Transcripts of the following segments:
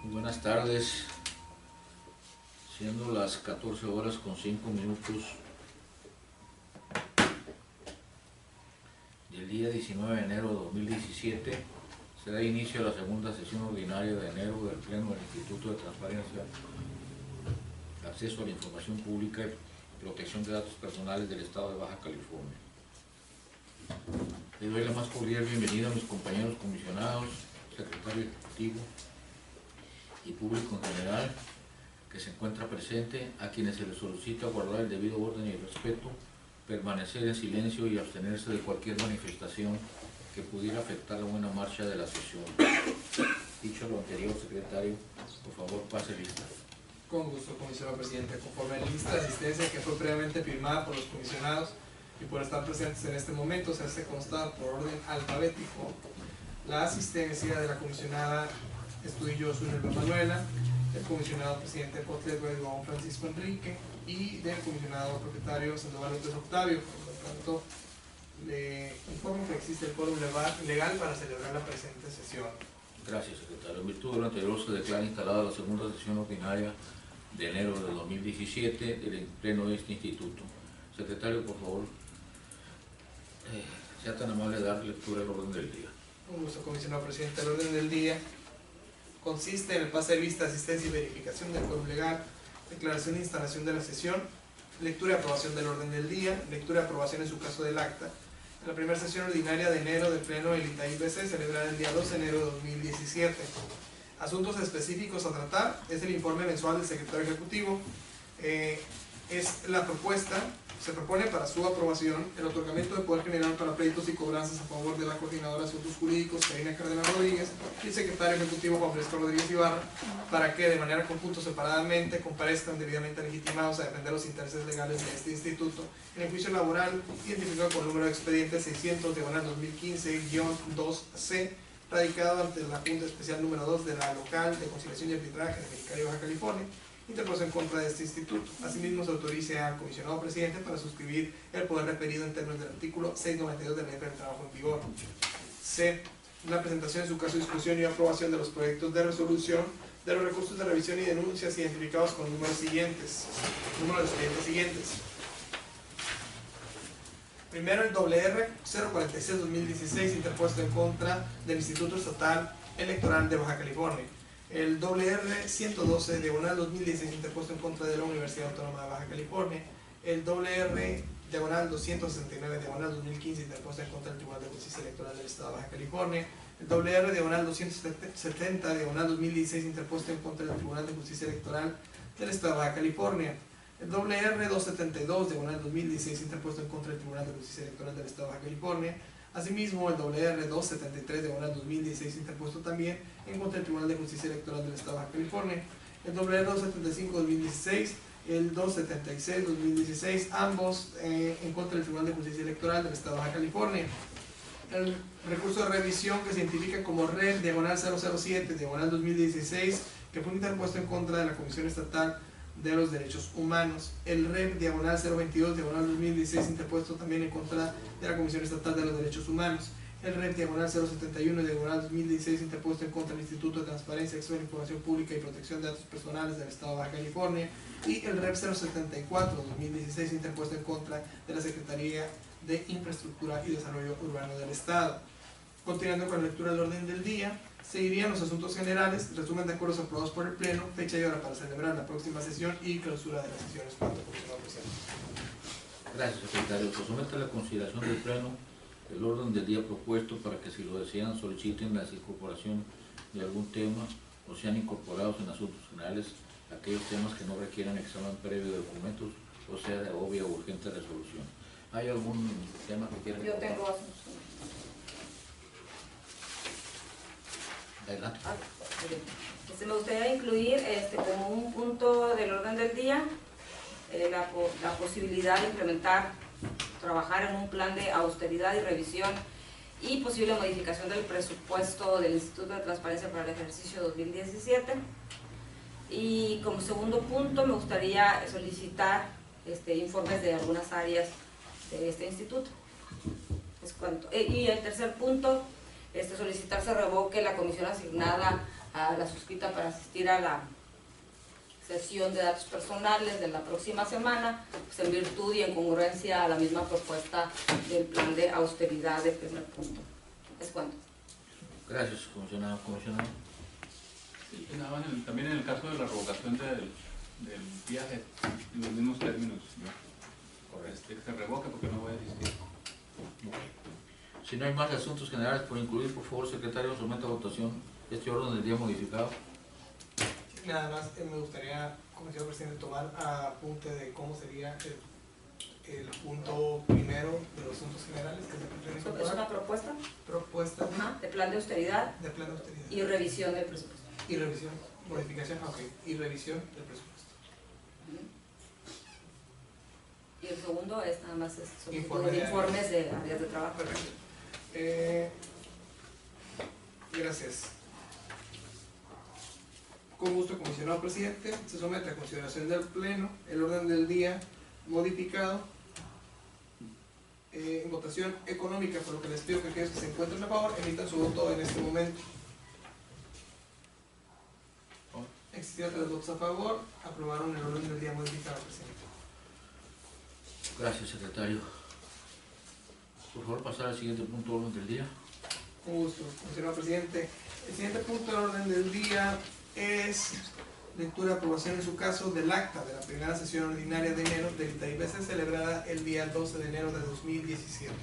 Buenas tardes, siendo las 14 horas con 5 minutos del día 19 de enero de 2017, se da inicio a la segunda sesión ordinaria de enero del Pleno del Instituto de Transparencia, Acceso a la Información Pública y Protección de Datos Personales del Estado de Baja California. Le doy la más cordial bienvenida a mis compañeros comisionados, secretario ejecutivo y público en general que se encuentra presente, a quienes se les solicita guardar el debido orden y respeto, permanecer en silencio y abstenerse de cualquier manifestación que pudiera afectar la buena marcha de la sesión. Dicho lo anterior, secretario, por favor pase lista. Con gusto, comisionado presidente. Conforme a la lista de asistencia que fue previamente firmada por los comisionados y por estar presentes en este momento, se hace constar por orden alfabético la asistencia de la comisionada Estudillo Zúñiga Manuela, del comisionado presidente Potler Juan Francisco Enrique y del comisionado propietario Sandoval López Octavio. Por lo tanto, le informo que existe el quórum legal para celebrar la presente sesión. Gracias, secretario. En virtud de lo anterior, se declara instalada la segunda sesión ordinaria de enero de 2017 del pleno de este instituto. Secretario, por favor, sea tan amable de dar lectura al orden del día. Un gusto, comisionado presidente. El orden del día consiste en el pase de lista, asistencia y verificación del quórum legal, declaración de instalación de la sesión, lectura y aprobación del orden del día, lectura y aprobación en su caso del acta. En la primera sesión ordinaria de enero del Pleno del ITAI-BC, celebrada el día 2 de enero de 2017. Asuntos específicos a tratar es el informe mensual del secretario ejecutivo. Es la propuesta, se propone para su aprobación el otorgamiento de poder general para pleitos y cobranzas a favor de la coordinadora de asuntos jurídicos Karina Cárdenas Rodríguez y el secretario ejecutivo Juan Francisco Rodríguez Ibarra, para que de manera conjunta o separadamente comparezcan debidamente legitimados a defender los intereses legales de este instituto en el juicio laboral identificado con el número de expediente 600/2015-2C, radicado ante la Junta Especial número 2 de la Local de Conciliación y Arbitraje de Mexicali, Baja California, interpuesto en contra de este instituto. Asimismo, se autorice al comisionado presidente para suscribir el poder referido en términos del artículo 692 de la Ley del Trabajo en vigor. C. La presentación en su caso, discusión y aprobación de los proyectos de resolución de los recursos de revisión y denuncias identificados con los números siguientes. Número de expedientes siguientes. Primero, el WR 046-2016, interpuesto en contra del Instituto Estatal Electoral de Baja California. El WR 112/2016, interpuesto en contra de la Universidad Autónoma de Baja California. El WR 269/2015, interpuesto en contra del Tribunal de Justicia Electoral del Estado de Baja California. El WR 270/2016, interpuesto en contra del Tribunal de Justicia Electoral del Estado de Baja California. El WR 272/2016, interpuesto en contra del Tribunal de Justicia Electoral del Estado de Baja California. Asimismo, el WR 273/2016, interpuesto también en contra del Tribunal de Justicia Electoral del Estado de Baja California. El WR 275/2016, el 276/2016, ambos en contra del Tribunal de Justicia Electoral del Estado de Baja California. El recurso de revisión que se identifica como REP /007/2016, que fue interpuesto en contra de la Comisión Estatal de los Derechos Humanos. El REP /022/2016, interpuesto también en contra de la Comisión Estatal de los Derechos Humanos. El REP /071/2016, interpuesto en contra del Instituto de Transparencia, Acceso a la Información Pública y Protección de Datos Personales del Estado de Baja California. Y el REP 074/2016, interpuesto en contra de la Secretaría de Infraestructura y Desarrollo Urbano del Estado. Continuando con la lectura del orden del día, seguirían los asuntos generales, resumen de acuerdos aprobados por el Pleno, fecha y hora para celebrar la próxima sesión y clausura de las sesiones. Gracias, secretario. Se somete a la consideración del Pleno el orden del día propuesto para que, si lo desean, soliciten la incorporación de algún tema o sean incorporados en asuntos generales aquellos temas que no requieran examen previo de documentos o sea de obvia o urgente resolución. ¿Hay algún tema que quieran incorporar? Yo tengo asuntos. Adelante. Me gustaría incluir como un punto del orden del día la posibilidad de implementar, trabajar en un plan de austeridad y revisión y posible modificación del presupuesto del Instituto de Transparencia para el ejercicio 2017. Y como segundo punto me gustaría solicitar informes de algunas áreas de este instituto. Es cuanto. Y el tercer punto, solicitar se revoque la comisión asignada a la suscrita para asistir a la sesión de datos personales de la próxima semana, pues en virtud y en congruencia a la misma propuesta del plan de austeridad del primer punto. Es cuanto. Gracias, comisionado. Comisionado. Sí, nada más también en el caso de la revocación del viaje, en los mismos términos, ¿no? Que se revoque porque no voy a asistir. Si no hay más asuntos generales por incluir, por favor, secretario, someta a votación este orden del día modificado. Nada más me gustaría, comisionado presidente, tomar apunte de cómo sería el punto primero de los asuntos generales que se pretende incorporar. Es una propuesta. Propuesta De plan de austeridad. de plan de austeridad. Y revisión del presupuesto. Y revisión, modificación, ok, y revisión del presupuesto. Y el segundo es nada más informes de áreas de trabajo. Perfecto. Gracias. Con gusto, comisionado presidente, se somete a consideración del Pleno el orden del día modificado en votación económica, por lo que les pido que aquellos que se encuentren a favor emitan su voto en este momento. Existieron 3 votos a favor, aprobaron el orden del día modificado, presidente. Gracias, secretario. Por favor, pasar al siguiente punto del orden del día. Con gusto, comisionado presidente. El siguiente punto del orden del día es lectura y aprobación en su caso del acta de la primera sesión ordinaria de enero del ITAIBC celebrada el día 12 de enero de 2017.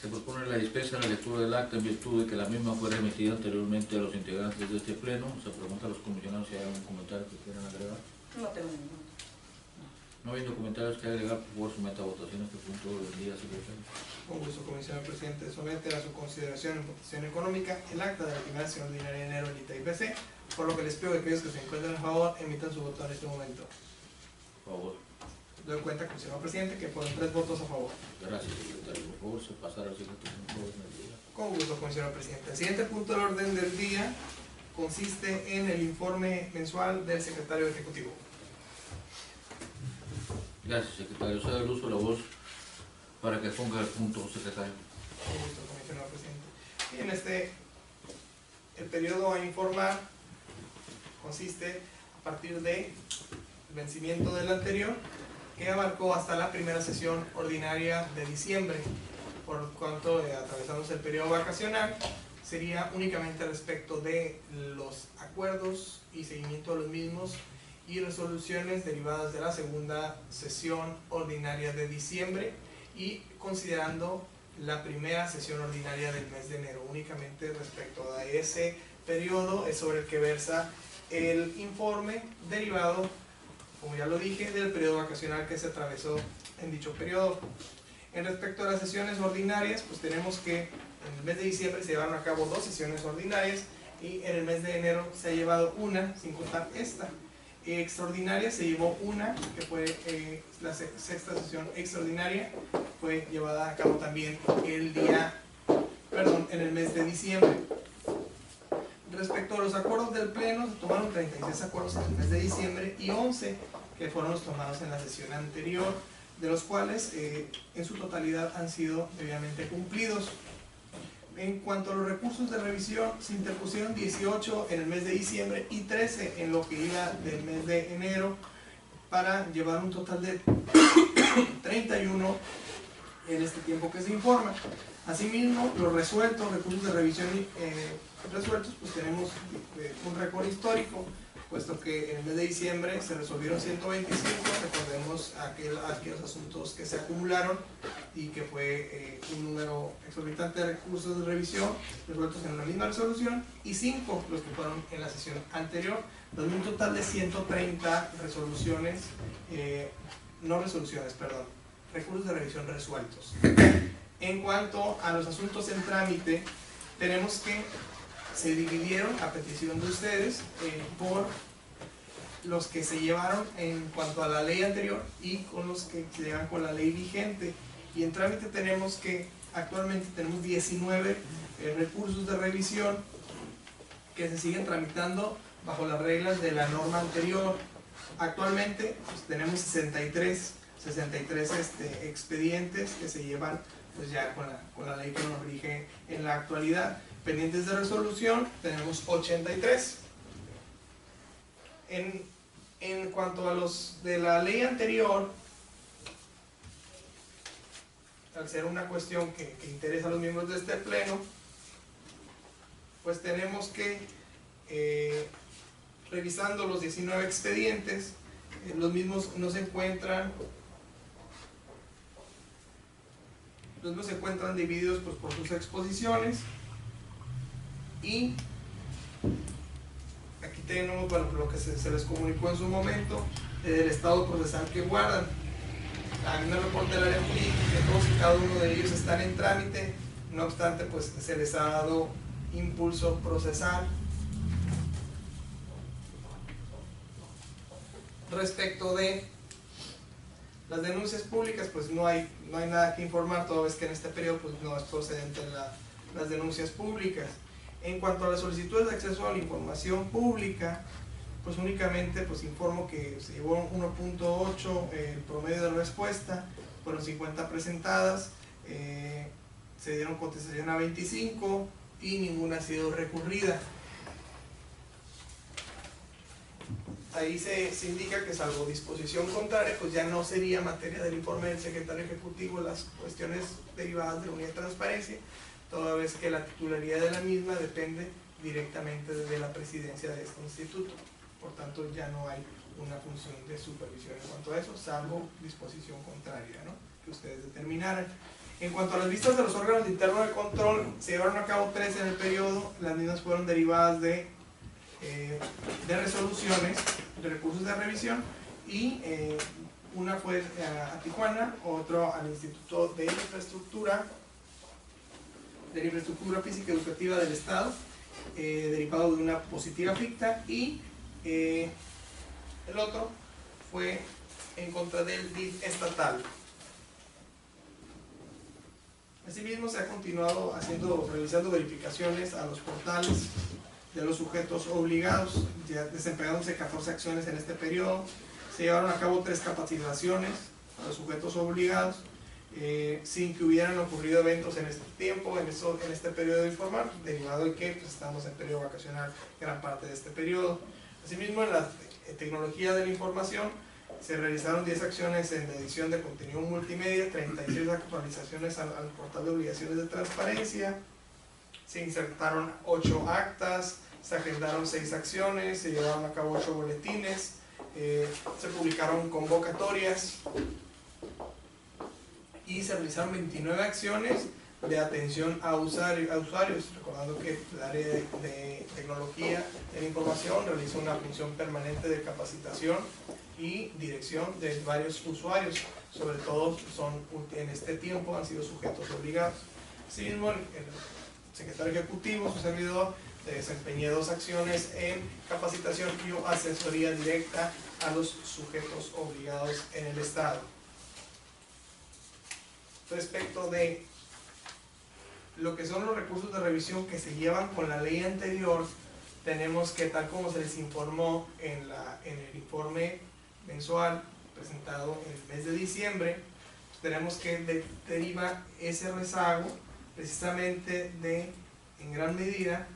Se propone la dispensa de la lectura del acta en virtud de que la misma fue remitida anteriormente a los integrantes de este pleno. Se pregunta a los comisionados si hay algún comentario que quieran agregar. No tengo ninguno. No habiendo comentarios que agregar, por favor, someta a votación este punto del día, secretario. Con gusto, comisionado presidente, somete a su consideración en votación económica el acta de la primera sesión ordinaria de enero del ITAIBC, por lo que les pido que aquellos que se encuentren a favor emitan su voto en este momento. Por favor. Doy cuenta, comisionado presidente, que fueron 3 votos a favor. Gracias, secretario. Por favor, se pasará al siguiente punto del orden del día. Con gusto, comisionado presidente. El siguiente punto del orden del día consiste en el informe mensual del secretario ejecutivo. Gracias, secretario. Cedo el uso de la voz para que ponga el punto, secretario. Con gusto, comisionado presidente. Y en el periodo a informar consiste a partir del vencimiento del anterior, que abarcó hasta la primera sesión ordinaria de diciembre. Por cuanto atravesamos el periodo vacacional, sería únicamente respecto de los acuerdos y seguimiento de los mismos y resoluciones derivadas de la segunda sesión ordinaria de diciembre y considerando la primera sesión ordinaria del mes de enero. Únicamente respecto a ese periodo es sobre el que versa el informe derivado, como ya lo dije, del periodo vacacional que se atravesó en dicho periodo. En respecto a las sesiones ordinarias, pues tenemos que en el mes de diciembre se llevaron a cabo 2 sesiones ordinarias y en el mes de enero se ha llevado una, sin contar esta. Extraordinaria se llevó una, que fue la sexta sesión extraordinaria, fue llevada a cabo también en el mes de diciembre. Respecto a los acuerdos del Pleno, se tomaron 36 acuerdos en el mes de diciembre y 11 que fueron los tomados en la sesión anterior, de los cuales en su totalidad han sido debidamente cumplidos. En cuanto a los recursos de revisión, se interpusieron 18 en el mes de diciembre y 13 en lo que iba del mes de enero, para llevar un total de 31 en este tiempo que se informa. Asimismo, los recursos de revisión resueltos, pues tenemos un récord histórico, puesto que en el mes de diciembre se resolvieron 125, recordemos aquellos asuntos que se acumularon y que fue un número exorbitante de recursos de revisión resueltos en la misma resolución, y 5 los que fueron en la sesión anterior, dando un total de 130 recursos de revisión resueltos. En cuanto a los asuntos en trámite, tenemos que se dividieron a petición de ustedes por los que se llevaron en cuanto a la ley anterior y con los que se llevan con la ley vigente. Y en trámite tenemos que actualmente tenemos 19 recursos de revisión que se siguen tramitando bajo las reglas de la norma anterior. Actualmente pues, tenemos 63 63 expedientes que se llevan pues ya con la ley que nos rige en la actualidad. Pendientes de resolución tenemos 83. En cuanto a los de la ley anterior, al ser una cuestión que interesa a los miembros de este pleno, pues tenemos que, revisando los 19 expedientes, los mismos no se encuentran, divididos pues, por sus exposiciones, y aquí tenemos lo que se les comunicó en su momento del estado procesal que guardan. A mí me reporta el área jurídica que todos y cada uno de ellos están en trámite, no obstante pues se les ha dado impulso procesal. Respecto de las denuncias públicas, pues no hay nada que informar, toda vez que en este periodo pues no es procedente las denuncias públicas. En cuanto a las solicitudes de acceso a la información pública, pues únicamente pues informo que se llevó 1.8 el promedio de respuesta, fueron 50 presentadas, se dieron contestación a 25 y ninguna ha sido recurrida. Ahí se indica que, salvo disposición contraria, pues ya no sería materia del informe del secretario ejecutivo las cuestiones derivadas de la unidad de transparencia, toda vez que la titularidad de la misma depende directamente de la presidencia de este instituto. Por tanto, ya no hay una función de supervisión en cuanto a eso, salvo disposición contraria, ¿no?, que ustedes determinaran. En cuanto a las vistas de los órganos internos de control, se llevaron a cabo 3 en el periodo. Las mismas fueron derivadas de resoluciones, de recursos de revisión, y una fue a Tijuana, otro al Instituto de Infraestructura Física y Educativa del Estado, derivado de una positiva ficta, y el otro fue en contra del DIF estatal. Asimismo, se ha continuado realizando verificaciones a los portales de los sujetos obligados, ya desempeñándose 14 acciones en este periodo. Se llevaron a cabo 3 capacitaciones a los sujetos obligados, sin que hubieran ocurrido eventos en este tiempo, en este periodo informal, derivado de que pues, estamos en periodo vacacional gran parte de este periodo. Asimismo, en la tecnología de la información, se realizaron 10 acciones en la edición de contenido multimedia, 36 actualizaciones al portal de obligaciones de transparencia, se insertaron 8 actas, se agendaron 6 acciones, se llevaron a cabo 8 boletines, se publicaron convocatorias y se realizaron 29 acciones de atención a usuarios, recordando que el área de tecnología de la información realiza una función permanente de capacitación y dirección de varios usuarios, sobre todo en este tiempo han sido sujetos obligados. Asimismo, el secretario ejecutivo, su servidor, desempeñé 2 acciones en capacitación y asesoría directa a los sujetos obligados en el Estado. Respecto de lo que son los recursos de revisión que se llevan con la ley anterior, tenemos que, tal como se les informó en el informe mensual presentado en el mes de diciembre, tenemos que deriva ese rezago precisamente en gran medida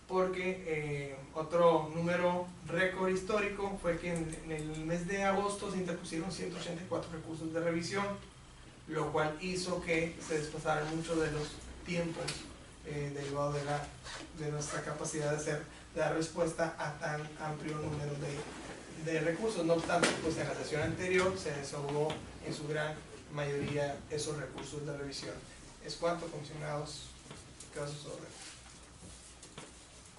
porque otro número récord histórico fue que en el mes de agosto se interpusieron 184 recursos de revisión, lo cual hizo que se desplazaran muchos de los tiempos derivados de nuestra capacidad de dar respuesta a tan amplio número de recursos. No obstante, pues en la sesión anterior se desahogó en su gran mayoría esos recursos de revisión. Es cuanto, comisionados, queda a sus órdenes.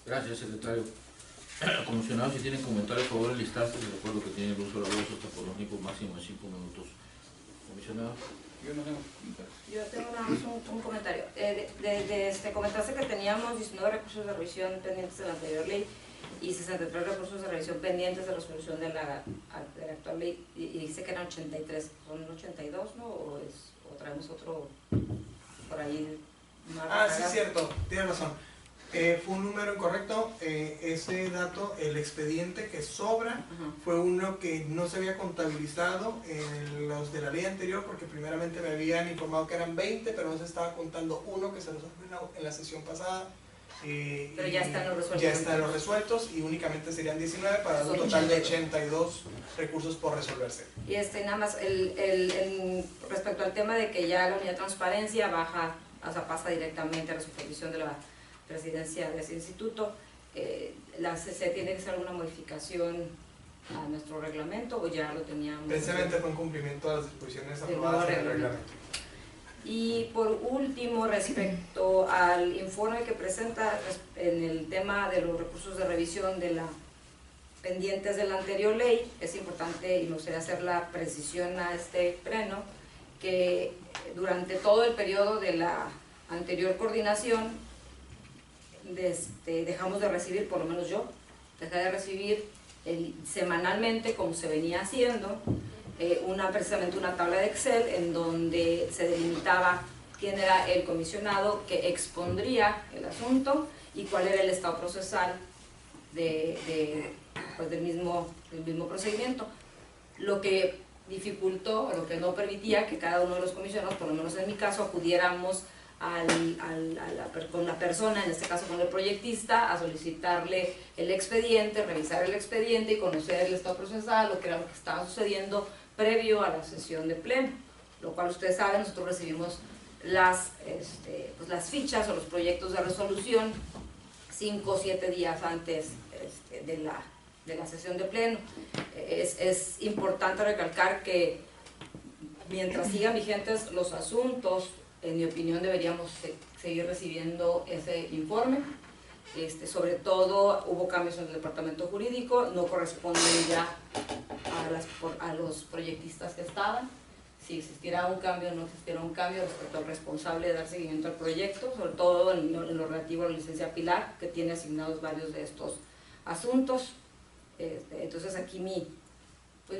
Gracias, secretario. Comisionados, si tienen comentarios, por favor, listarse. Les recuerdo que tienen el uso de la voz hasta por un tiempo máximo de 5 minutos. Comisionado. Yo no tengo comentarios. Yo tengo nada más un comentario. Comentaste que teníamos 19 recursos de revisión pendientes de la anterior ley y 63 recursos de revisión pendientes de resolución de la actual ley, y dice que eran 83, son 82, ¿no? O traemos otro por ahí. Sí, cierto, tienes razón. Fue un número incorrecto. Ese dato, el expediente que sobra, Ajá. fue uno que no se había contabilizado en los de la ley anterior, porque primeramente me habían informado que eran 20, pero no se estaba contando uno que se resolvió en la sesión pasada. Pero ya están los resueltos. Ya están los resueltos y únicamente serían 19 para un Son total de 82. 82 recursos por resolverse. Y nada más, respecto al tema de que ya la unidad de transparencia baja, o sea, pasa directamente a la supervisión de la presidencia de ese instituto, ¿se tiene que hacer alguna modificación a nuestro reglamento o ya lo teníamos? Precisamente fue en cumplimiento a las disposiciones Del aprobadas en nuevo el reglamento. Y por último, respecto al informe que presenta en el tema de los recursos de revisión de la pendientes de la anterior ley, es importante y me gustaría hacer la precisión a este pleno que durante todo el periodo de la anterior coordinación dejamos de recibir, por lo menos yo, dejé de recibir semanalmente, como se venía haciendo, precisamente una tabla de Excel en donde se delimitaba quién era el comisionado que expondría el asunto y cuál era el estado procesal pues del mismo procedimiento, lo que dificultó o lo que no permitía que cada uno de los comisionados, por lo menos en mi caso, acudiéramos con la persona, en este caso con el proyectista, a solicitarle el expediente, revisar el expediente y conocer el estado procesal, lo que era lo que estaba sucediendo previo a la sesión de pleno, lo cual ustedes saben, nosotros recibimos las fichas o los proyectos de resolución 5 o 7 días antes de la sesión de pleno. Es importante recalcar que mientras sigan vigentes los asuntos, en mi opinión deberíamos seguir recibiendo ese informe. Sobre todo hubo cambios en el departamento jurídico, no corresponden ya a los proyectistas que estaban. Si existiera un cambio o no existiera un cambio respecto al responsable de dar seguimiento al proyecto, sobre todo en lo relativo a la licencia Pilar, que tiene asignados varios de estos asuntos. Entonces aquí mi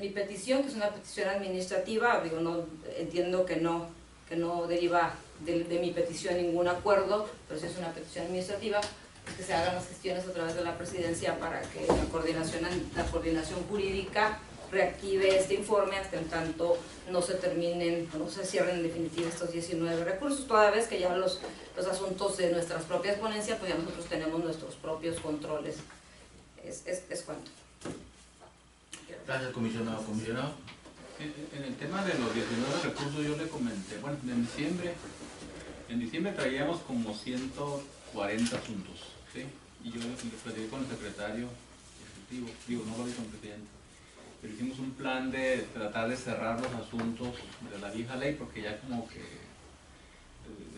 petición, que es una petición administrativa, entiendo que no deriva de mi petición ningún acuerdo, pero sí es una petición administrativa, es que se hagan las gestiones a través de la presidencia para que la coordinación jurídica reactive este informe hasta en tanto no se terminen, no se cierren en definitiva estos 19 recursos, toda vez que ya los asuntos de nuestras propias ponencias, pues ya nosotros tenemos nuestros propios controles. Es cuanto. Gracias, comisionado. ¿Comisionado? En el tema de los 19 recursos yo le comenté, bueno, en diciembre traíamos como 140 asuntos, ¿sí? Y yo le platiqué con el secretario ejecutivo, no lo vi con el presidente, pero hicimos un plan de tratar de cerrar los asuntos de la vieja ley, porque ya como que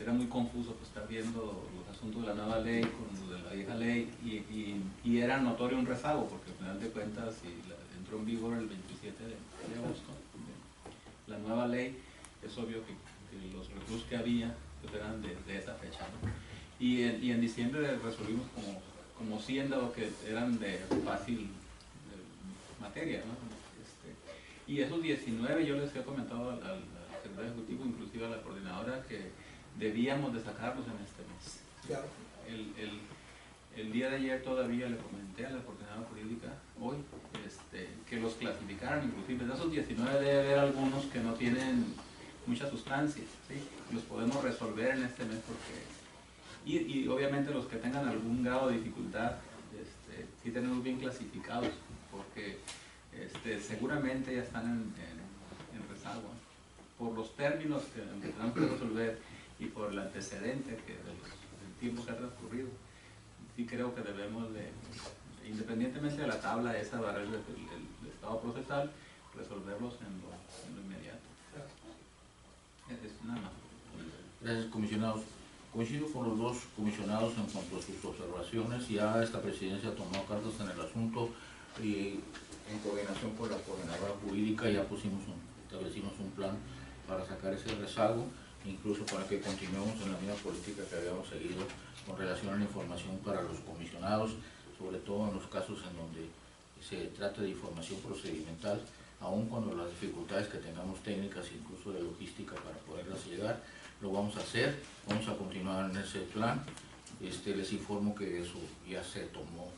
era muy confuso pues, estar viendo los asuntos de la nueva ley con los de la vieja ley, y era notorio un rezago, porque al final de cuentas, si entró en vigor el 27 de agosto, la nueva ley, es obvio que los recursos que había pues, eran de esa fecha, ¿no? Y en diciembre resolvimos como 100 dado que eran de fácil materia, ¿no? Y esos 19 yo les había comentado al secretario ejecutivo, inclusive a la coordinadora, que debíamos de sacarlos en este mes. Claro. El día de ayer todavía le comenté a la coordinadora jurídica, hoy, que los clasificaran, inclusive de esos 19 debe haber algunos que no tienen mucha sustancia, ¿sí? Los podemos resolver en este mes y obviamente los que tengan algún grado de dificultad, sí tenemos bien clasificados, porque seguramente ya están en rezago, por los términos que tenemos que resolver y por el antecedente del tiempo que ha transcurrido. Sí creo que debemos independientemente de la tabla esa barrera del estado procesal, resolverlos en lo inmediato. Es nada más. Gracias, comisionados. Coincido con los dos comisionados en cuanto a sus observaciones. Ya esta presidencia tomó cartas en el asunto y en coordinación con la coordinadora jurídica ya establecimos un plan para sacar ese rezago, incluso para que continuemos en la misma política que habíamos seguido con relación a la información para los comisionados, sobre todo en los casos en donde se trata de información procedimental, aun cuando las dificultades que tengamos técnicas, incluso de logística para poderlas llegar, lo vamos a hacer, vamos a continuar en ese plan les informo que eso ya se tomó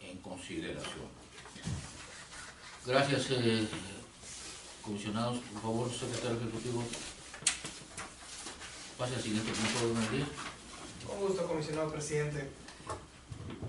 en consideración. Gracias, comisionados. Por favor, secretario ejecutivo, pase al siguiente punto de orden del día. Con gusto, comisionado presidente.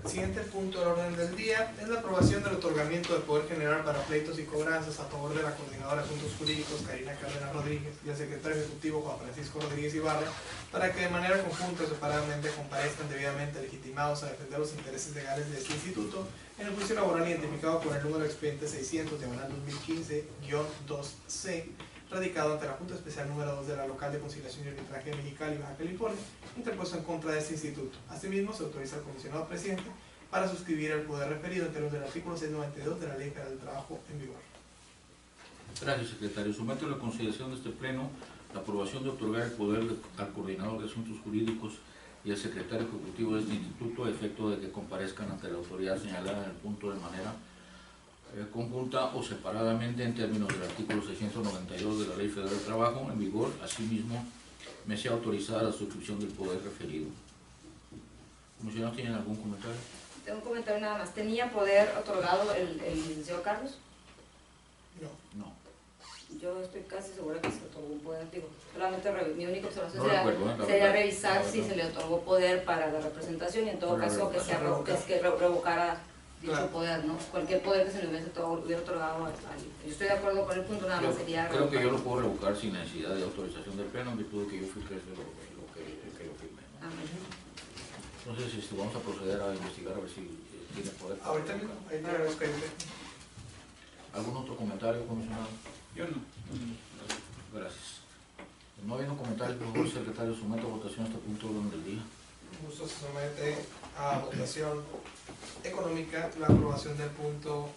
El siguiente punto del orden del día es la aprobación del otorgamiento del poder general para pleitos y cobranzas a favor de la coordinadora de asuntos jurídicos Karina Cárdenas Rodríguez y el secretario ejecutivo Juan Francisco Rodríguez Ibarra, para que de manera conjunta y separadamente comparezcan debidamente legitimados a defender los intereses legales de este instituto en el juicio laboral identificado con el número de expediente 600/2015-2C, radicado ante la Junta Especial número 2 de la Local de Conciliación y Arbitraje de Mexicali, Baja California, interpuesto en contra de este instituto. Asimismo, se autoriza al comisionado presidente para suscribir el poder referido en términos del artículo 692 de la Ley Federal del Trabajo en vigor. Gracias, secretario. Someto a la consideración de este pleno la aprobación de otorgar el poder al coordinador de asuntos jurídicos y al secretario ejecutivo de este instituto a efecto de que comparezcan ante la autoridad señalada en el punto de manera conjunta o separadamente en términos del artículo 692 de la Ley Federal del Trabajo en vigor. Asimismo, me sea autorizada la suscripción del poder referido. ¿Comisionados tienen algún comentario? Tengo un comentario nada más. ¿Tenía poder otorgado el licenciado Carlos? No. Yo estoy casi segura que se otorgó un poder, digo, solamente mi única observación No recuerdo, sería revisar si se le otorgó poder para la representación y en todo caso que revocara dicho poder, ¿no? Cualquier poder que se le hubiera otorgado al... Yo estoy de acuerdo con el punto, nada más sería... Creo que yo lo puedo revocar sin necesidad de autorización del pleno, en virtud de que yo fui el que lo firmé, ¿no? Entonces vamos a proceder a investigar a ver si tiene poder. Ahorita mismo, ahí tenemos que ir. ¿Algún otro comentario, comisionado? Yo no. Gracias. No habiendo comentarios, por favor, secretario, someto a votación este punto de orden del día. Gusto se somete a votación económica la aprobación del punto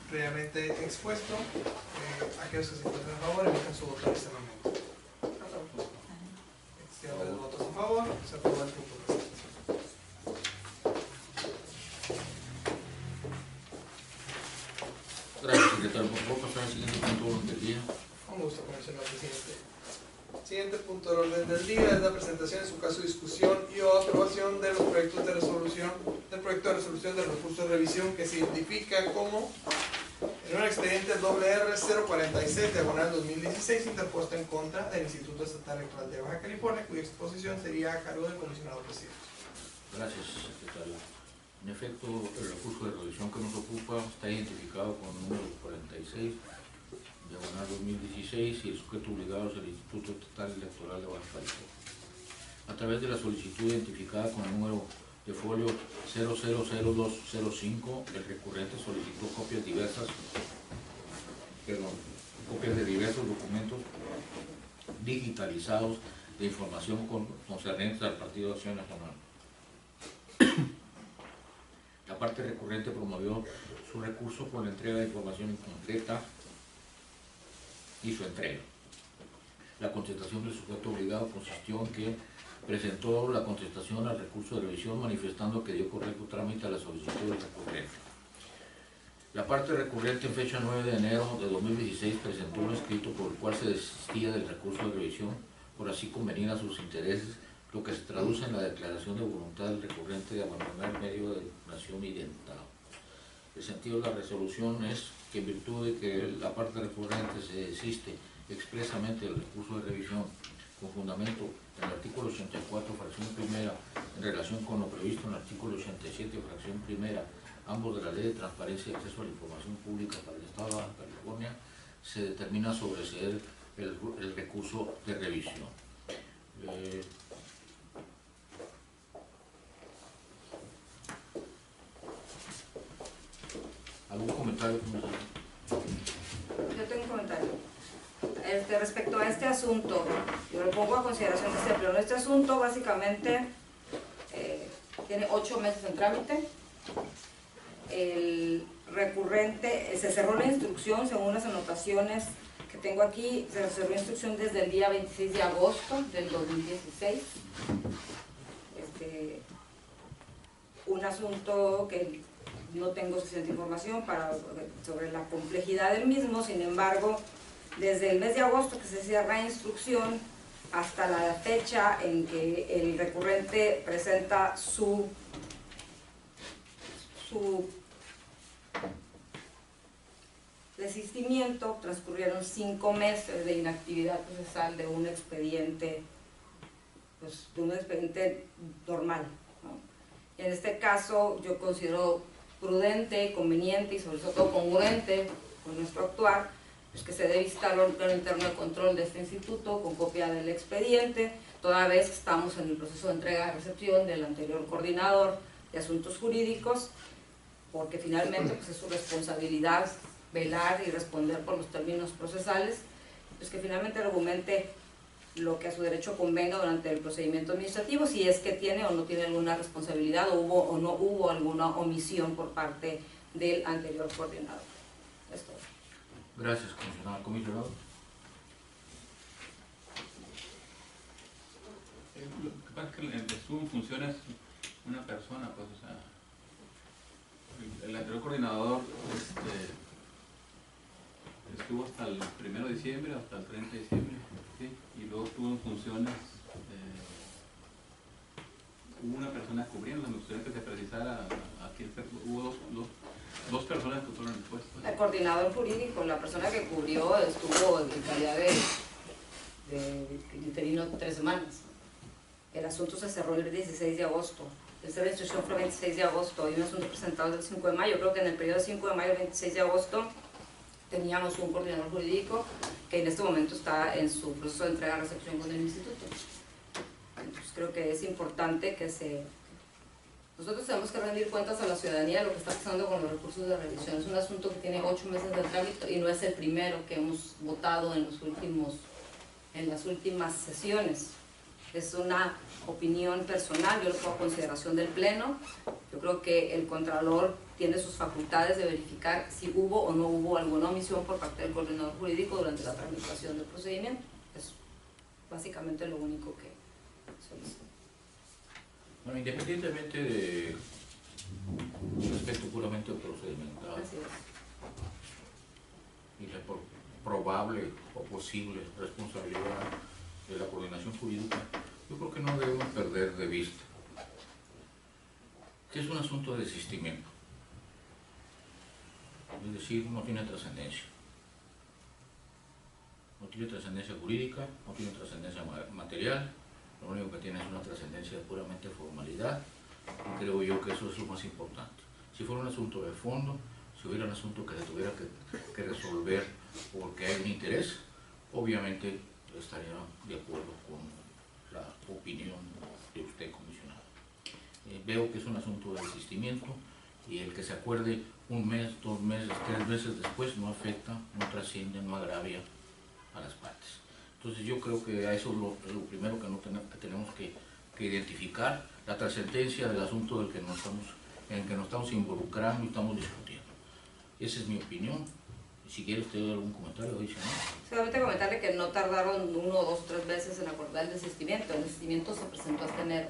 previamente expuesto. Aquellos que se encuentran a favor emitan su voto en este momento. Extiendo los votos a favor, se aprueba el punto presente. Gracias, secretario. Por favor, pasar al siguiente punto de orden del día. Con gusto, comisionado presidente. Siguiente punto del orden del día es la presentación en su caso, discusión y o aprobación de los proyectos de resolución, del proyecto de resolución del recurso de revisión que se identifica como en un expediente WR 046/2016 interpuesto en contra del Instituto Estatal Electoral de Baja California, cuya exposición sería a cargo del comisionado presidente. Gracias, secretario. En efecto, el recurso de revisión que nos ocupa está identificado con el número 46/2016 y el sujeto obligado es el Instituto Estatal Electoral de Baja California. A través de la solicitud identificada con el número de folio 000205, el recurrente solicitó copias de diversos documentos digitalizados de información concernientes al Partido de Acción Nacional. La parte recurrente promovió su recurso por la entrega de información incompleta y su entrega. La contestación del sujeto obligado consistió en que presentó la contestación al recurso de revisión manifestando que dio correcto trámite a la solicitud del recurrente. La parte recurrente en fecha 9 de enero de 2016 presentó un escrito por el cual se desistía del recurso de revisión por así convenir a sus intereses, lo que se traduce en la declaración de voluntad del recurrente de abandonar el medio de impugnación identado. El sentido de la resolución es que en virtud de que la parte recurrente se desiste expresamente del recurso de revisión con fundamento en el artículo 84, fracción primera, en relación con lo previsto en el artículo 87, fracción primera, ambos de la Ley de Transparencia y Acceso a la Información Pública para el Estado de Baja California, se determina sobreseer el recurso de revisión. ¿Algún comentario? Yo tengo un comentario. Respecto a este asunto, yo lo pongo a consideración de este pleno. Este asunto básicamente tiene 8 meses en trámite. El recurrente, se cerró la instrucción según las anotaciones que tengo aquí, se cerró la instrucción desde el día 26 de agosto del 2016. Un asunto que no tengo suficiente información sobre la complejidad del mismo. Sin embargo, desde el mes de agosto que se cierra la instrucción, hasta la fecha en que el recurrente presenta su desistimiento, transcurrieron 5 meses de inactividad procesal de un expediente, pues, de un expediente normal, ¿no? Y en este caso yo considero prudente, conveniente y sobre todo congruente con nuestro actuar, pues que se dé visitar el órgano interno de control de este instituto con copia del expediente, toda vez que estamos en el proceso de entrega y recepción del anterior coordinador de asuntos jurídicos, porque finalmente pues, es su responsabilidad velar y responder por los términos procesales, pues que finalmente argumente lo que a su derecho convenga durante el procedimiento administrativo, si es que tiene o no tiene alguna responsabilidad o hubo o no hubo alguna omisión por parte del anterior coordinador. Es todo. Gracias, comisionado. Comisionado. Lo que pasa es que estuvo en funciones una persona, pues, o sea, el anterior coordinador estuvo hasta el 1 de diciembre, hasta el 30 de diciembre, ¿sí? Y luego estuvo en funciones, hubo una persona cubriendo, me gustaría que se precisara aquí, hubo dos personas que fueron expuestas. El coordinador jurídico, la persona que cubrió, estuvo en calidad de interino 3 semanas. El asunto se cerró el 16 de agosto. La instrucción fue el 26 de agosto y un asunto presentado el 5 de mayo. Creo que en el periodo 5 de mayo al 26 de agosto teníamos un coordinador jurídico que en este momento está en su proceso de entrega y recepción con el instituto. Entonces creo que es importante que nosotros tenemos que rendir cuentas a la ciudadanía de lo que está pasando con los recursos de revisión. Es un asunto que tiene 8 meses de trámite y no es el primero que hemos votado en las últimas sesiones. Es una opinión personal, yo lo pongo a consideración del Pleno. Yo creo que el Contralor tiene sus facultades de verificar si hubo o no hubo alguna omisión por parte del coordinador jurídico durante la tramitación del procedimiento. Es básicamente lo único que solicito. Bueno, independientemente de un aspecto puramente procedimental y la probable o posible responsabilidad de la coordinación jurídica, yo creo que no debemos perder de vista que es un asunto de desistimiento, es decir, no tiene trascendencia. No tiene trascendencia jurídica, no tiene trascendencia material, lo único que tiene es una trascendencia de puramente formalidad, y creo yo que eso es lo más importante. Si fuera un asunto de fondo, si hubiera un asunto que se tuviera que resolver porque hay un interés, obviamente estaría de acuerdo con la opinión de usted, comisionado. Veo que es un asunto de desistimiento y el que se acuerde 1 mes, 2 meses, 3 meses después no afecta, no trasciende, no agravia a las partes. Entonces yo creo que a eso es lo primero que tenemos que identificar, la trascendencia del asunto en que nos estamos involucrando y estamos discutiendo. Esa es mi opinión. Si quiere usted algún comentario, dice, ¿no? Solamente comentarle que no tardaron 1, 2, 3 veces en acordar el desistimiento. El desistimiento se presentó hasta enero.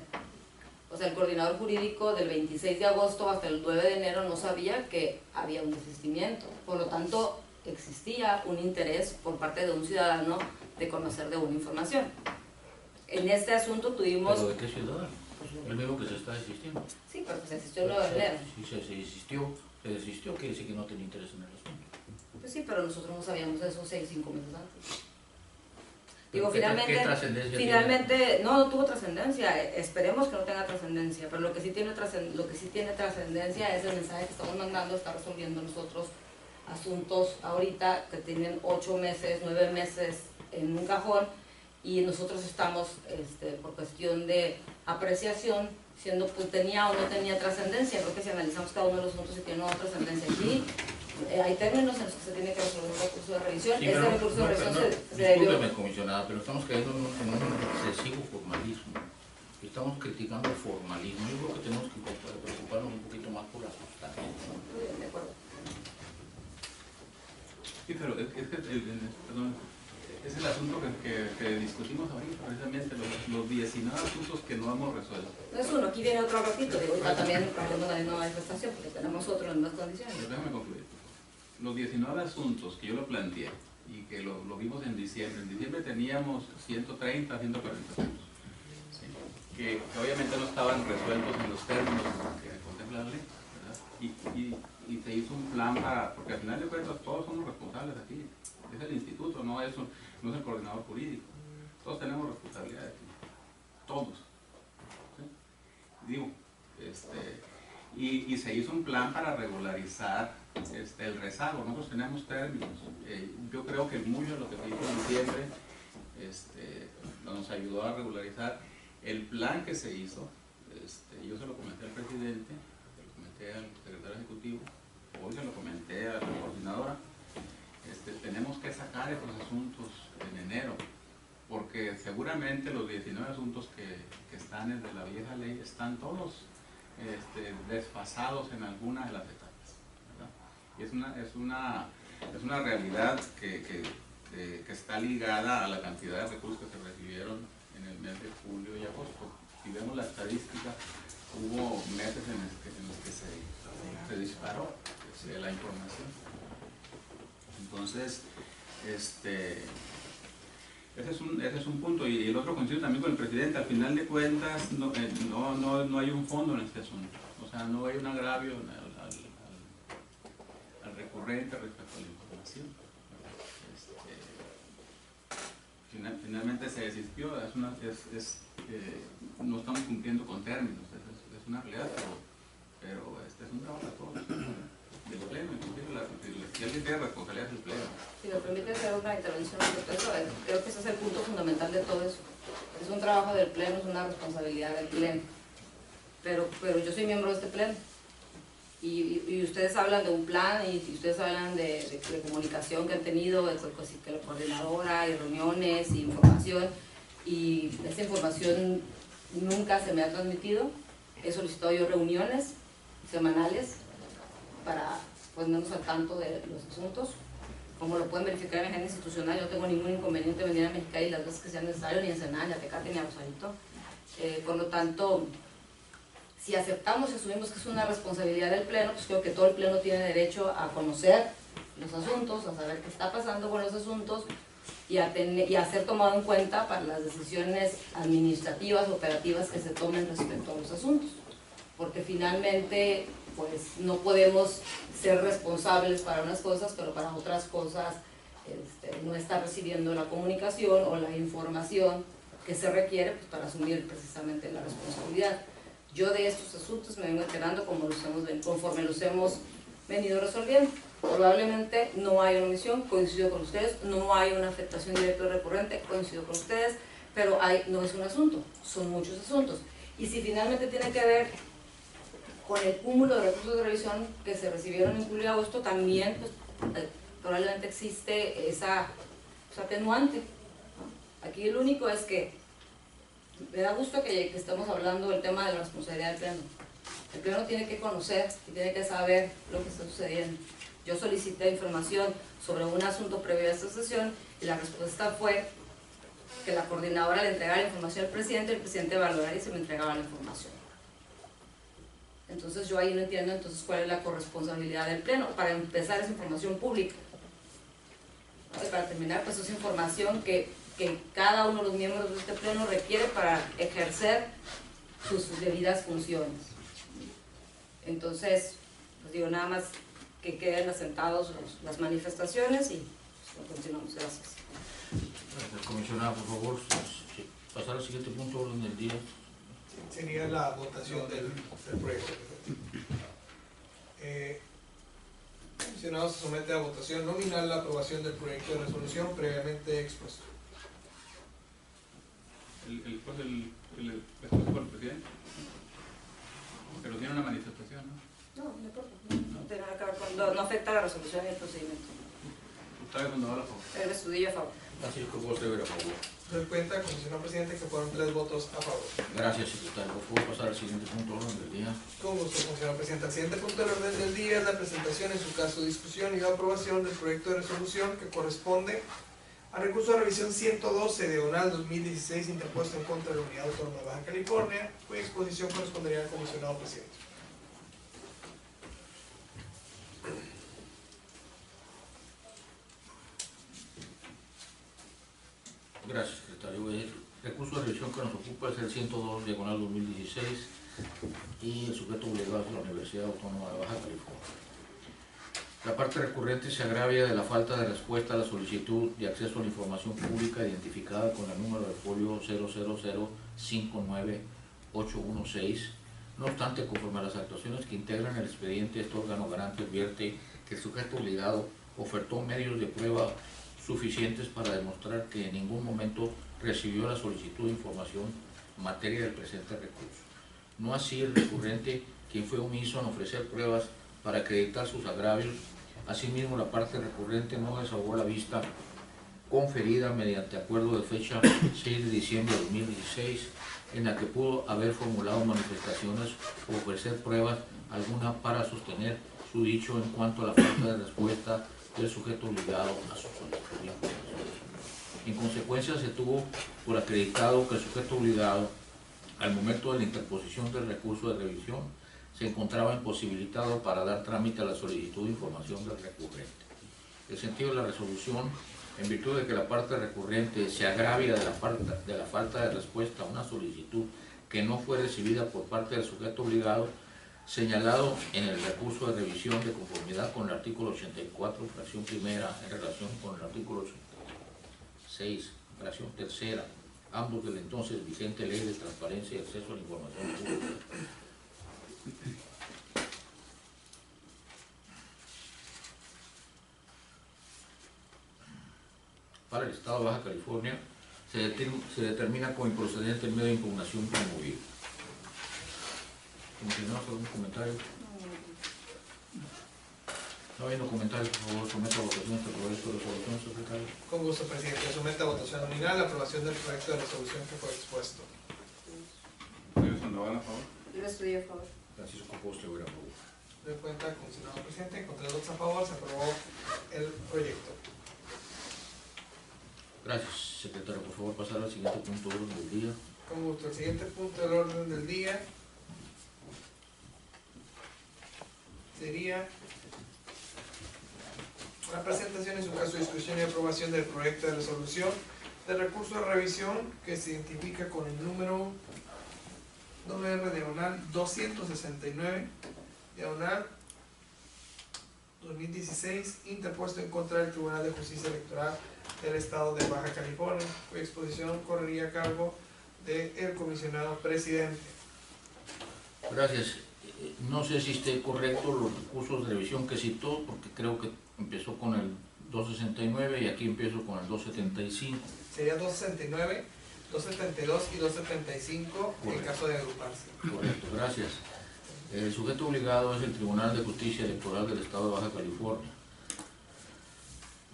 O sea, el coordinador jurídico del 26 de agosto hasta el 9 de enero no sabía que había un desistimiento. Por lo tanto, existía un interés por parte de un ciudadano de conocer de una información. En este asunto tuvimos... ¿Pero de qué ciudadano? El mismo que se está desistiendo. Sí, pero se desistió el 9 de enero. Si se desistió, quiere decir que no tenía interés en el asunto. Pues sí, pero nosotros no sabíamos eso 6, 5 meses antes. Digo, ¿qué trascendencia tiene? No tuvo trascendencia, esperemos que no tenga trascendencia, pero lo que sí tiene trascendencia es el mensaje que estamos mandando, está resolviendo nosotros asuntos ahorita que tienen 8 meses, 9 meses en un cajón y nosotros estamos, por cuestión de apreciación, siendo pues tenía o no tenía trascendencia. Creo que si analizamos cada uno de los asuntos si tiene o no trascendencia aquí, hay términos en los que se tiene que resolver un recurso de revisión. Sí, ese recurso de revisión se discúlpeme, comisionada, pero estamos cayendo en un excesivo formalismo. Estamos criticando el formalismo. Yo creo que tenemos que preocuparnos un poquito más por la sustancia. Muy bien, de acuerdo. Sí, pero es el asunto que discutimos ahorita, precisamente los 19 asuntos que no hemos resuelto. No es uno, aquí viene otro ratito, digo, ahorita también partimos de la misma manifestación porque tenemos otro en más condiciones. Pero déjame concluir. Los 19 asuntos que yo lo planteé y que lo vimos en diciembre. En diciembre teníamos 130, 140 puntos, ¿sí? que obviamente no estaban resueltos en los términos que contempla la ley, ¿verdad? Y se hizo un plan para, porque al final de cuentas todos somos responsables aquí, es el instituto, no es el coordinador jurídico, todos tenemos responsabilidad aquí, todos, ¿sí? Digo, y se hizo un plan para regularizar el rezago. Nosotros tenemos términos. Yo creo que mucho de lo que se hizo en diciembre nos ayudó a regularizar el plan que se hizo. Yo se lo comenté al presidente, se lo comenté al secretario ejecutivo, hoy se lo comenté a la coordinadora. Tenemos que sacar estos asuntos en enero, porque seguramente los 19 asuntos que están desde la vieja ley están todos desfasados en alguna de las etapas, ¿verdad? Y es una realidad que está ligada a la cantidad de recursos que se recibieron en el mes de julio y agosto. Si vemos la estadística, hubo meses en los que se disparó la información. Entonces, ese es un punto. Y el otro coincido también con el presidente. Al final de cuentas no hay un fondo en este asunto, o sea, no hay un agravio al recurrente respecto a la información. Finalmente se desistió, no estamos cumpliendo con términos, es una realidad, pero es un trabajo a todos, del pleno, inclusive si alguien tiene responsabilidad del pleno. Si me permite hacer una intervención respecto a eso, creo que ese es el punto fundamental de todo eso. Es un trabajo del pleno, es una responsabilidad del pleno. Pero yo soy miembro de este pleno. Y ustedes hablan de un plan, y ustedes hablan de comunicación que han tenido, que la coordinadora, y reuniones, y información. Y esa información nunca se me ha transmitido. He solicitado yo reuniones semanales para ponernos al tanto de los asuntos. Como lo pueden verificar en mi agenda institucional, yo no tengo ningún inconveniente en venir a Mexicali las veces que sea necesario, ni a Ensenada, ni a Tecate, ni a Rosarito. Por lo tanto, si aceptamos y asumimos que es una responsabilidad del Pleno, pues creo que todo el Pleno tiene derecho a conocer los asuntos, a saber qué está pasando con los asuntos y a ser tomado en cuenta para las decisiones administrativas, operativas que se tomen respecto a los asuntos. Porque finalmente, pues no podemos ser responsables para unas cosas, pero para otras cosas no está recibiendo la comunicación o la información que se requiere pues, para asumir precisamente la responsabilidad. Yo de estos asuntos me vengo enterando conforme los hemos venido resolviendo. Probablemente no hay una omisión, coincido con ustedes, no hay una afectación directa o recurrente, coincido con ustedes, pero no es un asunto, son muchos asuntos. Y si finalmente tiene que ver con el cúmulo de recursos de revisión que se recibieron en julio y agosto, también pues, probablemente existe esa atenuante, ¿no? Aquí el único es que me da gusto que estemos hablando del tema de la responsabilidad del Pleno. El Pleno tiene que conocer y tiene que saber lo que está sucediendo. Yo solicité información sobre un asunto previo a esta sesión y la respuesta fue que la coordinadora le entregara la información al presidente y el presidente evaluara y se me entregaba la información. Entonces yo ahí no entiendo entonces cuál es la corresponsabilidad del Pleno. Para empezar, es información pública. ¿No? Y para terminar, pues es información que cada uno de los miembros de este Pleno requiere para ejercer sus debidas funciones. Entonces, pues digo, nada más que queden asentados las manifestaciones y pues, continuamos. Gracias. Gracias, comisionada, por favor, pasar al siguiente punto de orden del día. Sería la votación del proyecto. Comisionado, se somete a votación nominal la aprobación del proyecto de resolución previamente expuesto. El expuesto por el presidente, pero tiene una manifestación, ¿no? No importa, no tiene nada que ver con, no afecta la resolución y el procedimiento. ¿Usted es fundador a favor? El estudillo a favor. Así que voto a favor. Doy cuenta, comisionado presidente, que fueron 3 votos a favor. Gracias, secretario. Por favor, pasar al siguiente punto del orden del día. Con gusto, comisionado presidente. El siguiente punto del orden del día es la presentación, en su caso discusión y aprobación del proyecto de resolución que corresponde al recurso de revisión 112 diagonal 2016 interpuesto en contra de la Unidad Autónoma de Baja California, cuya exposición correspondería al comisionado presidente. Gracias, secretario. El recurso de revisión que nos ocupa es el 102/2016 y el sujeto obligado es la Universidad Autónoma de Baja California. La parte recurrente se agravia de la falta de respuesta a la solicitud de acceso a la información pública identificada con el número de folio 000-59816. No obstante, conforme a las actuaciones que integran el expediente, este órgano garante advierte que el sujeto obligado ofertó medios de prueba suficientes para demostrar que en ningún momento recibió la solicitud de información en materia del presente recurso. No así el recurrente, quien fue omiso en ofrecer pruebas para acreditar sus agravios. Asimismo, la parte recurrente no desahogó la vista conferida mediante acuerdo de fecha 6 de diciembre de 2016, en la que pudo haber formulado manifestaciones o ofrecer pruebas alguna para sostener su dicho en cuanto a la falta de respuesta del sujeto obligado a su solicitud de información. En consecuencia, se tuvo por acreditado que el sujeto obligado, al momento de la interposición del recurso de revisión, se encontraba imposibilitado para dar trámite a la solicitud de información del recurrente. El sentido de la resolución, en virtud de que la parte recurrente se agravia de la falta de respuesta a una solicitud que no fue recibida por parte del sujeto obligado, señalado en el recurso de revisión de conformidad con el artículo 84, fracción primera, en relación con el artículo 86, fracción tercera, ambos de la entonces vigente Ley de Transparencia y Acceso a la Información Pública. Para el Estado de Baja California, se determina como improcedente el medio de impugnación promovido. ¿Tenemos algún comentario? No habiendo comentarios, por favor, someta a votación este proyecto de resolución, secretario. Con gusto, presidente. Somete a votación nominal la aprobación del proyecto de resolución que fue expuesto. Julio Sandoval, a favor. Yo estoy a favor. Francisco Postre, voy a favor. De cuenta, comisionado presidente, con 3 votos a favor, se aprobó el proyecto. Gracias, secretario. Por favor, pasar al siguiente punto de orden del día. Con gusto. El siguiente punto del orden del día sería la presentación en su caso de discusión y aprobación del proyecto de resolución de recurso de revisión que se identifica con el número WR 269 2016, interpuesto en contra del Tribunal de Justicia Electoral del Estado de Baja California, cuya exposición correría a cargo del comisionado presidente. Gracias. No sé si esté correcto los recursos de revisión que citó, porque creo que empezó con el 269 y aquí empiezo con el 275. Sería 269, 272 y 275 en Correcto. caso de agruparse. Correcto, gracias. El sujeto obligado es el Tribunal de Justicia Electoral del Estado de Baja California.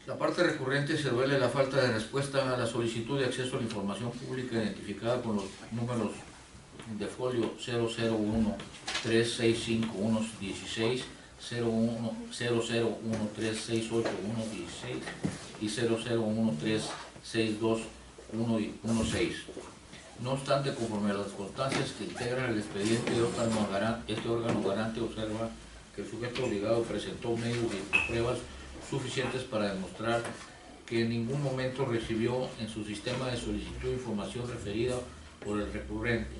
La parte recurrente se duele la falta de respuesta a la solicitud de acceso a la información pública identificada con los números de folio 001365116, 001368116 y 001362116. No obstante, conforme a las constancias que integran el expediente, este órgano garante observa que el sujeto obligado presentó medios de pruebas suficientes para demostrar que en ningún momento recibió en su sistema de solicitud de información referida por el recurrente,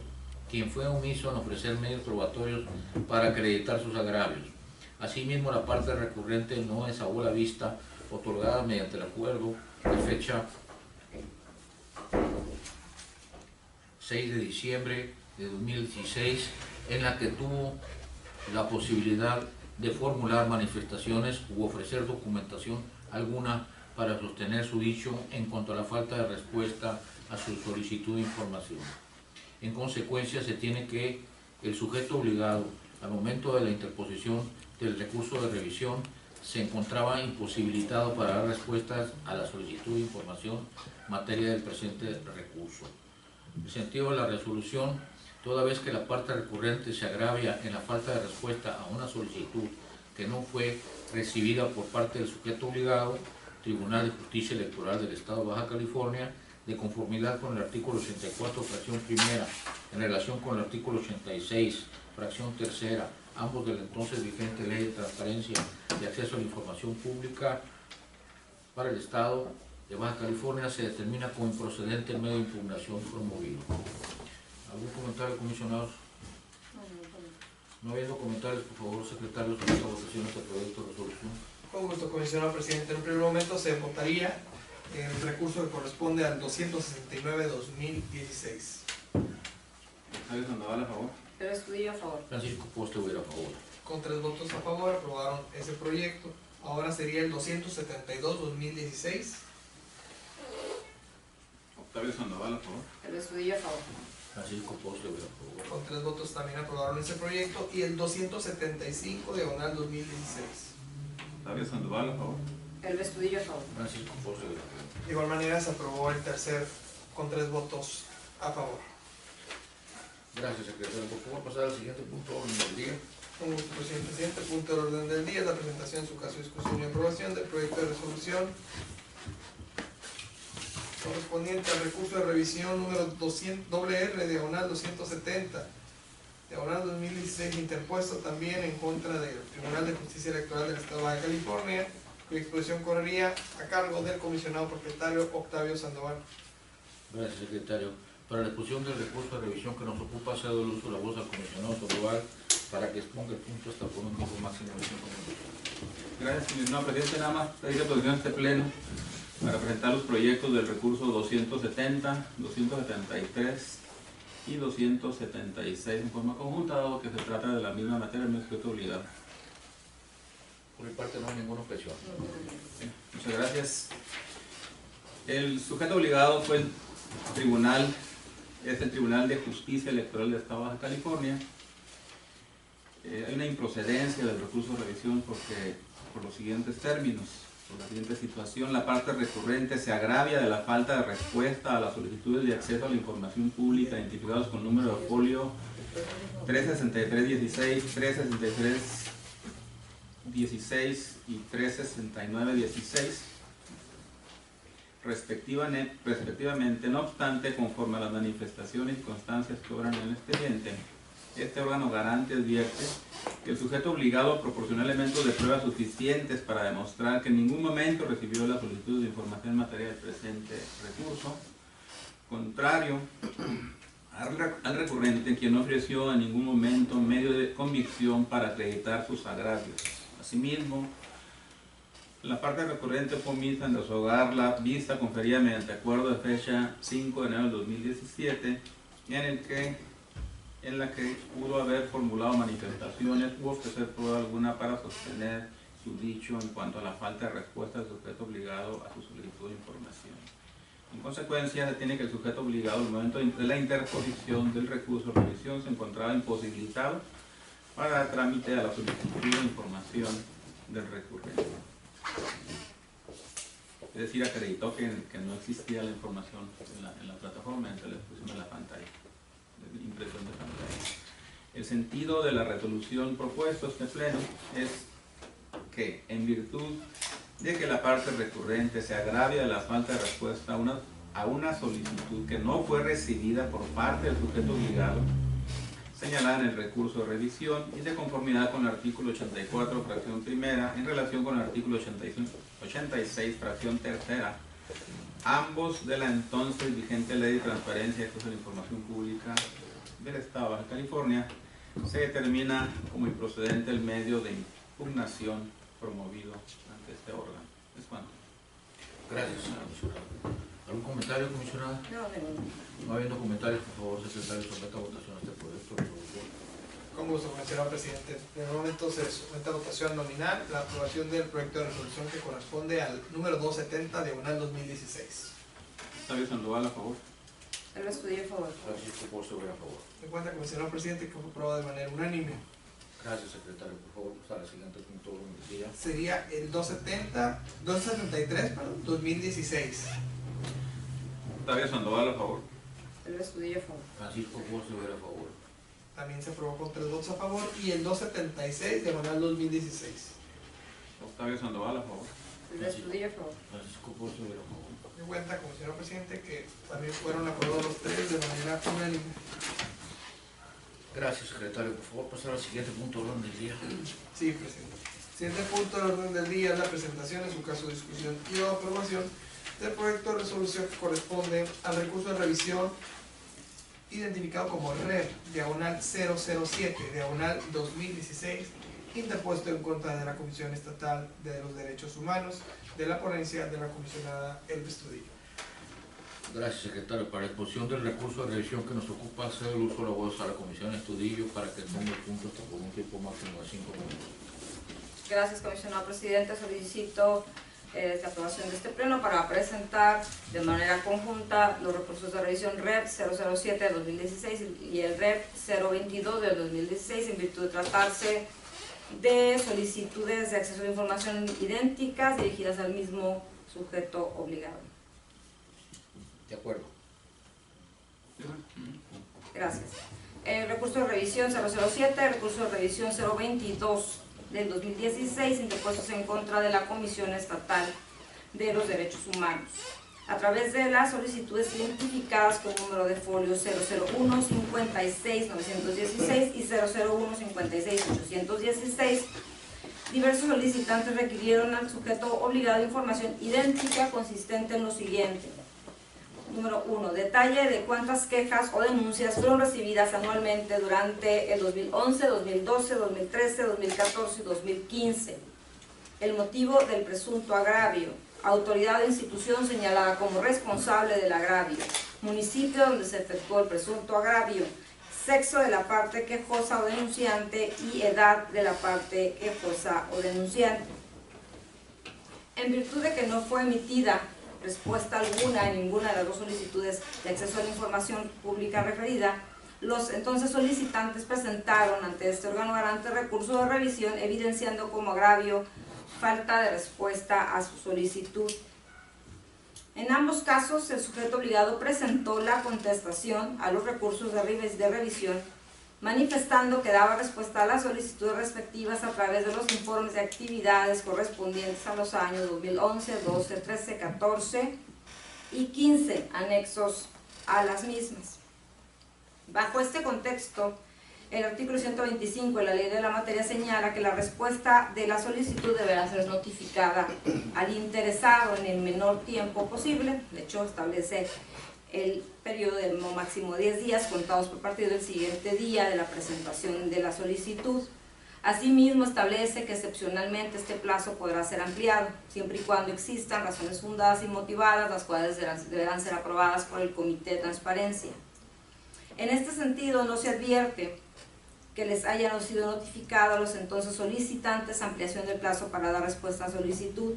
quien fue omiso en ofrecer medios probatorios para acreditar sus agravios. Asimismo, la parte recurrente no desahogó la vista otorgada mediante el acuerdo de fecha 6 de diciembre de 2016, en la que tuvo la posibilidad de formular manifestaciones u ofrecer documentación alguna para sostener su dicho en cuanto a la falta de respuesta a su solicitud de información. En consecuencia, se tiene que el sujeto obligado, al momento de la interposición del recurso de revisión, se encontraba imposibilitado para dar respuestas a la solicitud de información en materia del presente recurso. El sentido de la resolución: toda vez que la parte recurrente se agravia en la falta de respuesta a una solicitud que no fue recibida por parte del sujeto obligado, Tribunal de Justicia Electoral del Estado de Baja California, de conformidad con el artículo 84, fracción primera, en relación con el artículo 86, fracción tercera, ambos de la entonces vigente Ley de Transparencia y Acceso a la Información Pública para el Estado, de Baja California se determina como improcedente el medio de impugnación promovido. ¿Algún comentario, comisionados? No habiendo comentarios, por favor, secretario, someta a votación este proyecto de resolución. Con gusto, comisionado presidente. En un primer momento se votaría el recurso que corresponde al 269-2016. Octavio Sandoval, a favor. Pérez Cudillo, a favor. Francisco Poste Vera, a favor. Con 3 votos a favor, aprobaron ese proyecto. Ahora sería el 272-2016. Octavio Sandoval, a favor. Pérez Cudillo, a favor. Francisco Poste Vera, a favor. Con 3 votos también aprobaron ese proyecto. Y el 275-2016. Octavio Sandoval, a favor. Pérez Cudillo, a favor. Francisco Poste Vera, a favor. De igual manera se aprobó el tercer con 3 votos a favor. Gracias, secretario. Por favor, pasar al siguiente punto de orden del día. Con gusto, presidente. Siguiente punto del orden del día es la presentación en su caso, discusión y aprobación del proyecto de resolución correspondiente al recurso de revisión número 200-270/2016 interpuesto también en contra del Tribunal de Justicia Electoral del Estado de Baja California, cuya exposición correría a cargo del comisionado propietario Octavio Sandoval. Gracias, secretario. Para la exposición del recurso de revisión que nos ocupa, cedo el uso de la voz al comisionado Sandoval para que exponga el punto hasta por un tiempo máximo de 5 minutos. Gracias, comisionado presidente. Nada más pedir aprobación a este pleno para presentar los proyectos del recurso 270, 273 y 276 en forma conjunta, dado que se trata de la misma materia, el mismo sujeto obligado. Por mi parte no hay ninguna objeción. Bien, muchas gracias. El sujeto obligado fue el Tribunal de Justicia Electoral del Estado de Baja California. Hay una improcedencia del recurso de revisión porque, por los siguientes términos. Por la siguiente situación, la parte recurrente se agravia de la falta de respuesta a las solicitudes de acceso a la información pública identificados con número de folio 363-16, 363-16 y 369-16 respectivamente. No obstante, conforme a las manifestaciones y constancias que obran en el expediente, este órgano garante advierte que el sujeto obligado proporcionó elementos de prueba suficientes para demostrar que en ningún momento recibió la solicitud de información en materia del presente recurso, contrario al recurrente, quien no ofreció en ningún momento medio de convicción para acreditar sus agravios. Asimismo, la parte recurrente fue omisa en desahogar la vista conferida mediante acuerdo de fecha 5 de enero del 2017, en la que pudo haber formulado manifestaciones u ofrecer prueba alguna para sostener su dicho en cuanto a la falta de respuesta del sujeto obligado a su solicitud de información. En consecuencia, se tiene que el sujeto obligado al momento de la interposición del recurso de revisión se encontraba imposibilitado para dar trámite a la solicitud de información del recurrente. Es decir, acreditó que no existía la información en la plataforma mediante la exposición de la pantalla. Impresión de pantalla. El sentido de la resolución propuesta a este pleno es que, en virtud de que la parte recurrente se agravia de la falta de respuesta a una solicitud que no fue recibida por parte del sujeto obligado, señalada en el recurso de revisión y de conformidad con el artículo 84, fracción primera, en relación con el artículo 86, fracción tercera, ambos de la entonces vigente Ley de Transparencia y Acceso a la Información Pública del Estado de Baja California, se determina como improcedente el medio de impugnación promovido ante este órgano. ¿Es cuánto? Gracias, comisionado. ¿Algún comentario, comisionada? No, No habiendo comentarios, por favor, secretario, someta a votación a este proyecto de resolución. Con gusto, comisionado presidente. En el momento se somete a votación nominal la aprobación del proyecto de resolución que corresponde al número 270/2016. Octavio Sandoval, a favor. Pérez Cudillo, a favor. Francisco Poste Vera, a favor. En cuenta, comisionado presidente, que fue aprobado de manera unánime. Gracias, secretario. Por favor, pasar al siguiente punto de orden del día. Sería el 273/2016. Octavio Sandoval, a favor. Pérez Cudillo, a favor. Francisco Poste Vera, a favor. También se aprobó con 3 votos a favor. Y el 276/2016. Octavio Sandoval, a favor. Pérez Cudillo, a favor. Francisco Poste Vera, a favor. En cuenta, comisionado presidente, que también fueron aprobados los 3 de manera unánime. Gracias, secretario. Por favor, pasar al siguiente punto de orden del día. Sí, presidente. Siguiente punto del orden del día es la presentación, en su caso, discusión y aprobación del proyecto de resolución que corresponde al recurso de revisión identificado como REP, diagonal 007, diagonal 2016, interpuesto en contra de la Comisión Estatal de los Derechos Humanos, de la ponencia de la comisionada Elba Estudillo. Gracias, secretario. Para la exposición del recurso de revisión que nos ocupa, cedo el uso de la voz a la comisión Estudillo para que tome el punto hasta por un tiempo máximo de 5 minutos. Gracias, comisionado presidente. Solicito la aprobación de este pleno para presentar de manera conjunta los recursos de revisión REP 007 de 2016 y el REP 022 del 2016 en virtud de tratarse de solicitudes de acceso a información idénticas dirigidas al mismo sujeto obligado. De acuerdo. Gracias. El recurso de revisión 007, el recurso de revisión 022 del 2016, interpuestos en contra de la Comisión Estatal de los Derechos Humanos, a través de las solicitudes identificadas con número de folio 001-56-916 y 001-56-816, diversos solicitantes requirieron al sujeto obligado información idéntica consistente en lo siguiente. Número 1. Detalle de cuántas quejas o denuncias fueron recibidas anualmente durante el 2011, 2012, 2013, 2014 y 2015. El motivo del presunto agravio. Autoridad o institución señalada como responsable del agravio. Municipio donde se efectuó el presunto agravio. Sexo de la parte quejosa o denunciante y edad de la parte quejosa o denunciante. En virtud de que no fue emitida respuesta alguna en ninguna de las dos solicitudes de acceso a la información pública referida, los entonces solicitantes presentaron ante este órgano garante recurso de revisión evidenciando como agravio falta de respuesta a su solicitud. En ambos casos, el sujeto obligado presentó la contestación a los recursos de revisión, manifestando que daba respuesta a las solicitudes respectivas a través de los informes de actividades correspondientes a los años 2011, 12, 13, 14 y 15, anexos a las mismas. Bajo este contexto, el artículo 125 de la Ley de la Materia señala que la respuesta de la solicitud deberá ser notificada al interesado en el menor tiempo posible. De hecho, establece el periodo de máximo 10 días contados por partir del siguiente día de la presentación de la solicitud. Asimismo, establece que excepcionalmente este plazo podrá ser ampliado, siempre y cuando existan razones fundadas y motivadas, las cuales deberán ser aprobadas por el Comité de Transparencia. En este sentido, no se advierte que les hayan sido notificados a los entonces solicitantes ampliación del plazo para dar respuesta a solicitud,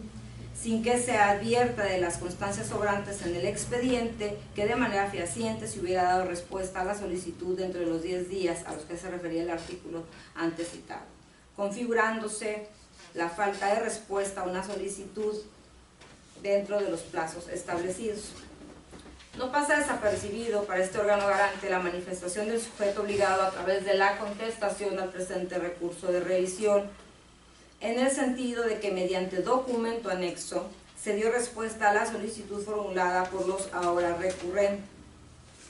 sin que se advierta de las constancias sobrantes en el expediente que de manera fehaciente se hubiera dado respuesta a la solicitud dentro de los 10 días a los que se refería el artículo antes citado, configurándose la falta de respuesta a una solicitud dentro de los plazos establecidos. No pasa desapercibido para este órgano garante la manifestación del sujeto obligado a través de la contestación al presente recurso de revisión, en el sentido de que mediante documento anexo se dio respuesta a la solicitud formulada por los ahora recurrentes.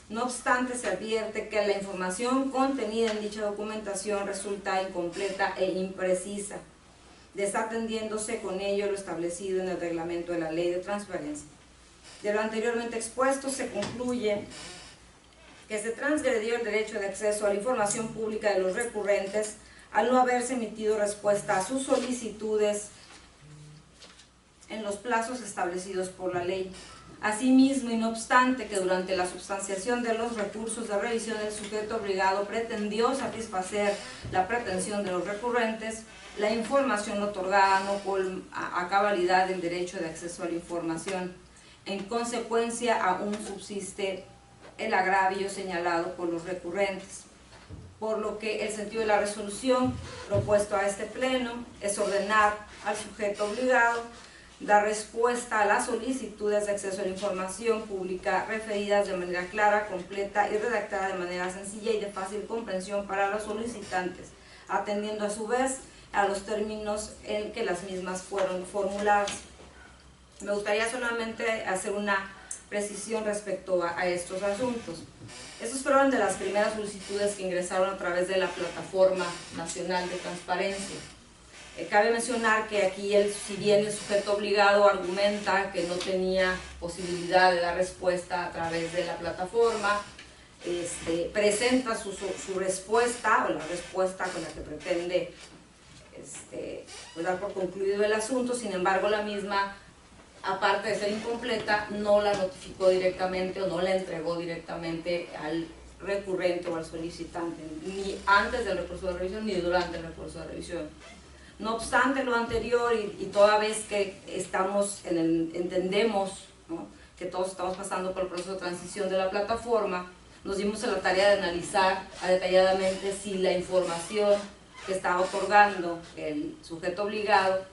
No obstante, se advierte que la información contenida en dicha documentación resulta incompleta e imprecisa, desatendiéndose con ello lo establecido en el reglamento de la Ley de Transparencia. De lo anteriormente expuesto, se concluye que se transgredió el derecho de acceso a la información pública de los recurrentes al no haberse emitido respuesta a sus solicitudes en los plazos establecidos por la ley. Asimismo, y no obstante que durante la substanciación de los recursos de revisión el sujeto obligado pretendió satisfacer la pretensión de los recurrentes, la información otorgada no colma a cabalidad el derecho de acceso a la información. En consecuencia, aún subsiste el agravio señalado por los recurrentes, por lo que el sentido de la resolución propuesto a este pleno es ordenar al sujeto obligado dar respuesta a las solicitudes de acceso a la información pública referidas de manera clara, completa y redactada de manera sencilla y de fácil comprensión para los solicitantes, atendiendo a su vez a los términos en que las mismas fueron formuladas. Me gustaría solamente hacer una precisión respecto a estos asuntos. Estos fueron de las primeras solicitudes que ingresaron a través de la Plataforma Nacional de Transparencia. Cabe mencionar que aquí, si bien el sujeto obligado argumenta que no tenía posibilidad de dar respuesta a través de la plataforma, presenta su respuesta, o la respuesta con la que pretende pues dar por concluido el asunto. Sin embargo, la misma, aparte de ser incompleta, no la notificó directamente o no la entregó directamente al recurrente o al solicitante, ni antes del recurso de revisión ni durante el recurso de revisión. No obstante lo anterior, y toda vez que entendemos, ¿no?, que todos estamos pasando por el proceso de transición de la plataforma, nos dimos a la tarea de analizar detalladamente si la información que estaba otorgando el sujeto obligado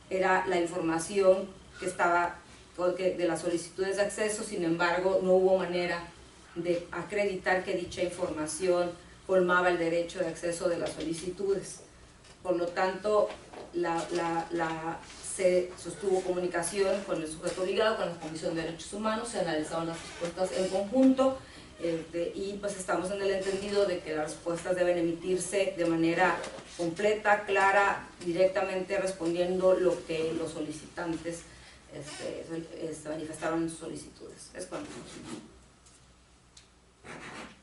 era la información que estaba de las solicitudes de acceso. Sin embargo, no hubo manera de acreditar que dicha información colmaba el derecho de acceso de las solicitudes. Por lo tanto, se sostuvo comunicación con el sujeto obligado, con la Comisión de Derechos Humanos, se analizaron las respuestas en conjunto, y pues estamos en el entendido de que las respuestas deben emitirse de manera completa, clara, directamente respondiendo lo que los solicitantes manifestaron en sus solicitudes. Es cuanto.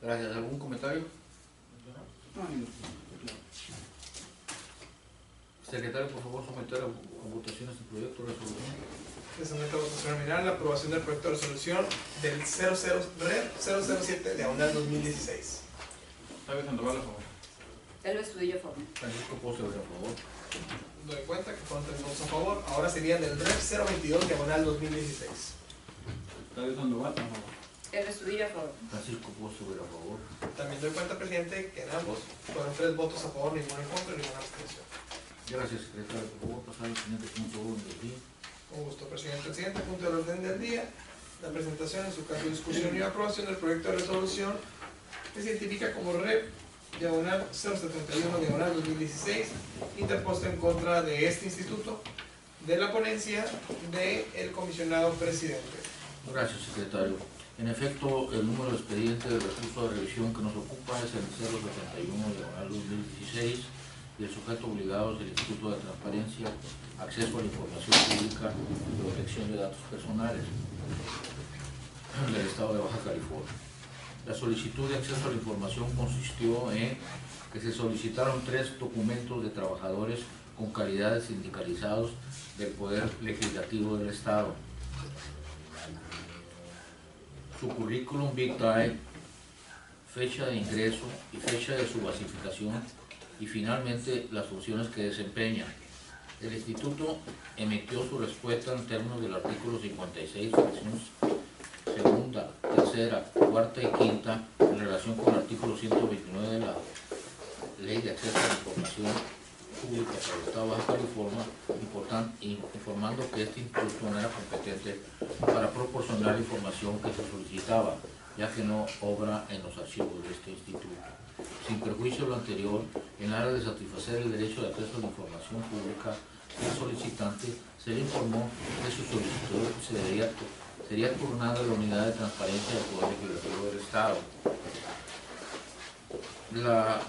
Gracias. ¿Algún comentario? Secretario, por favor, someter a votación este proyecto de resolución. Se somete a votación nominal la aprobación del proyecto de resolución del 007/2016. David Sandoval, a favor. Elba Estudillo, a favor. Francisco Pozo, a favor. Doy cuenta que fueron 3 votos a favor. Ahora serían del REP 022/2016. David Sandoval, a favor. Elba Estudillo, a favor. Francisco Pozo, a favor. También doy cuenta, presidente, que en ambos fueron 3 votos a favor, ninguno en contra y ninguna abstención. Gracias, secretario. Por favor, pasar al siguiente punto de orden del día. Con gusto, presidente. El siguiente punto del orden del día, la presentación, en su caso discusión y aprobación del proyecto de resolución que se identifica como REP diagonal 071 diagonal 2016, interpuesto en contra de este instituto, de la ponencia del comisionado presidente. Gracias, secretario. En efecto, el número de expediente del recurso de revisión que nos ocupa es el 071/2016 y el sujeto obligado es el Instituto de Transparencia, Acceso a la Información Pública y Protección de Datos Personales del Estado de Baja California. La solicitud de acceso a la información consistió en que se solicitaron 3 documentos de trabajadores con calidades sindicalizados del Poder Legislativo del Estado: su currículum vitae, fecha de ingreso y fecha de su basificación, y finalmente las funciones que desempeña. El Instituto emitió su respuesta en términos del artículo 56, fracciones segunda, tercera, cuarta y quinta, en relación con el artículo 129 de la Ley de Acceso a la Información Pública para el Estado de Baja California, informando que este instituto no era competente para proporcionar la información que se solicitaba, ya que no obra en los archivos de este instituto. Sin perjuicio de lo anterior, en aras de satisfacer el derecho de acceso a la información pública del solicitante, se le informó que su solicitud sería turnada a la Unidad de Transparencia del Poder Legislativo del Estado. La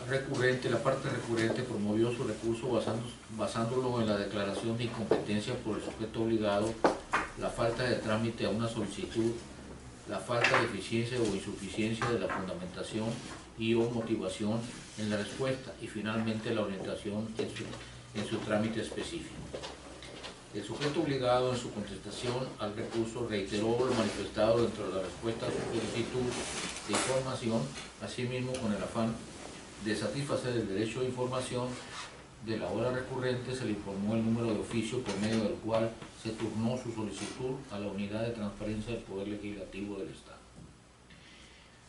parte recurrente promovió su recurso basándolo en la declaración de incompetencia por el sujeto obligado, la falta de trámite a una solicitud, la falta de eficiencia o insuficiencia de la fundamentación y o motivación en la respuesta, y finalmente la orientación en su trámite específico. El sujeto obligado, en su contestación al recurso, reiteró lo manifestado dentro de la respuesta a su solicitud de información. Asimismo, con el afán de satisfacer el derecho de información de la hora recurrente, se le informó el número de oficio por medio del cual se turnó su solicitud a la Unidad de Transparencia del Poder Legislativo del Estado.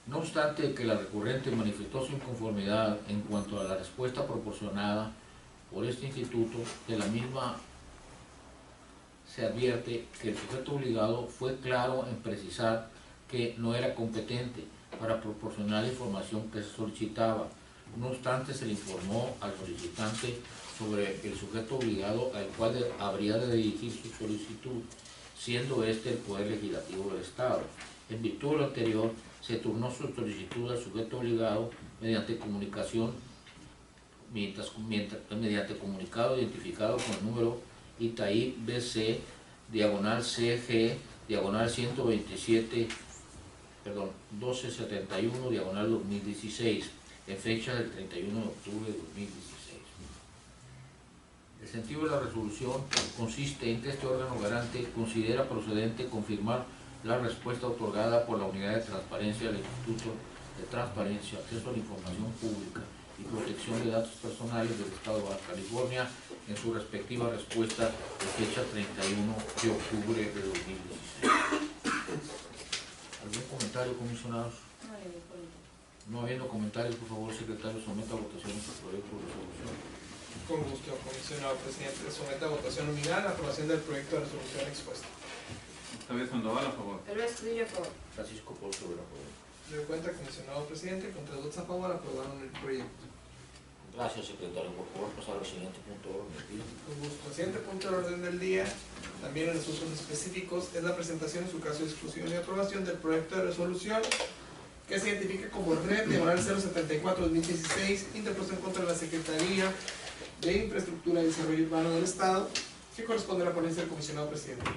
No obstante que la recurrente manifestó su inconformidad en cuanto a la respuesta proporcionada por este instituto, de la misma se advierte que el sujeto obligado fue claro en precisar que no era competente para proporcionar la información que se solicitaba. No obstante, se le informó al solicitante sobre el sujeto obligado al cual habría de dirigir su solicitud, siendo este el Poder Legislativo del Estado. En virtud de lo anterior, se turnó su solicitud al sujeto obligado mediante comunicación mediante comunicado identificado con el número ITAI BC /CG /127 1271 /2016 en fecha del 31 de octubre de 2016. El sentido de la resolución consiste en que este órgano garante considera procedente confirmar la respuesta otorgada por la Unidad de Transparencia del Instituto de Transparencia, Acceso a la Información Pública y Protección de Datos Personales del Estado de Baja California en su respectiva respuesta de fecha 31 de octubre de 2016. ¿Algún comentario, comisionados? No habiendo comentarios, por favor, secretario, someta a votación este proyecto de resolución. Con gusto, comisionado presidente. Somete a votación nominal la aprobación del proyecto de resolución expuesto. Octavio Sandoval, a favor. Elvia Estudillo, a favor. Francisco Polo Sobera, a favor. De cuenta, comisionado presidente, con 3 votos a favor, aprobaron el proyecto. Gracias, secretario. Por favor, pasar al siguiente punto de orden del día. Con gusto. El siguiente punto del orden del día, también en asuntos específicos, es la presentación en su caso de discusión y aprobación del proyecto de resolución que se identifica como Red Diagonal 074-2016, interpuesto en contra de la Secretaría de Infraestructura y Desarrollo Urbano del Estado, que corresponde a la ponencia del comisionado presidente.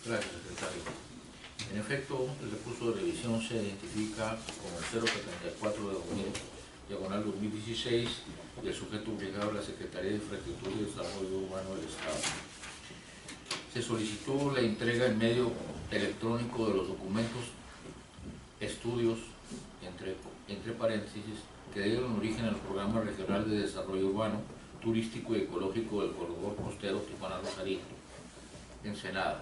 Gracias, secretario. En efecto, el recurso de revisión se identifica como el 074/2016 y el sujeto obligado a la Secretaría de Infraestructura y Desarrollo Urbano del Estado. Se solicitó la entrega en medio electrónico de los documentos, estudios, entre paréntesis, que dieron origen al Programa Regional de Desarrollo Urbano, Turístico y Ecológico del Corredor Costero Tijuana-Rosarito, Ensenada.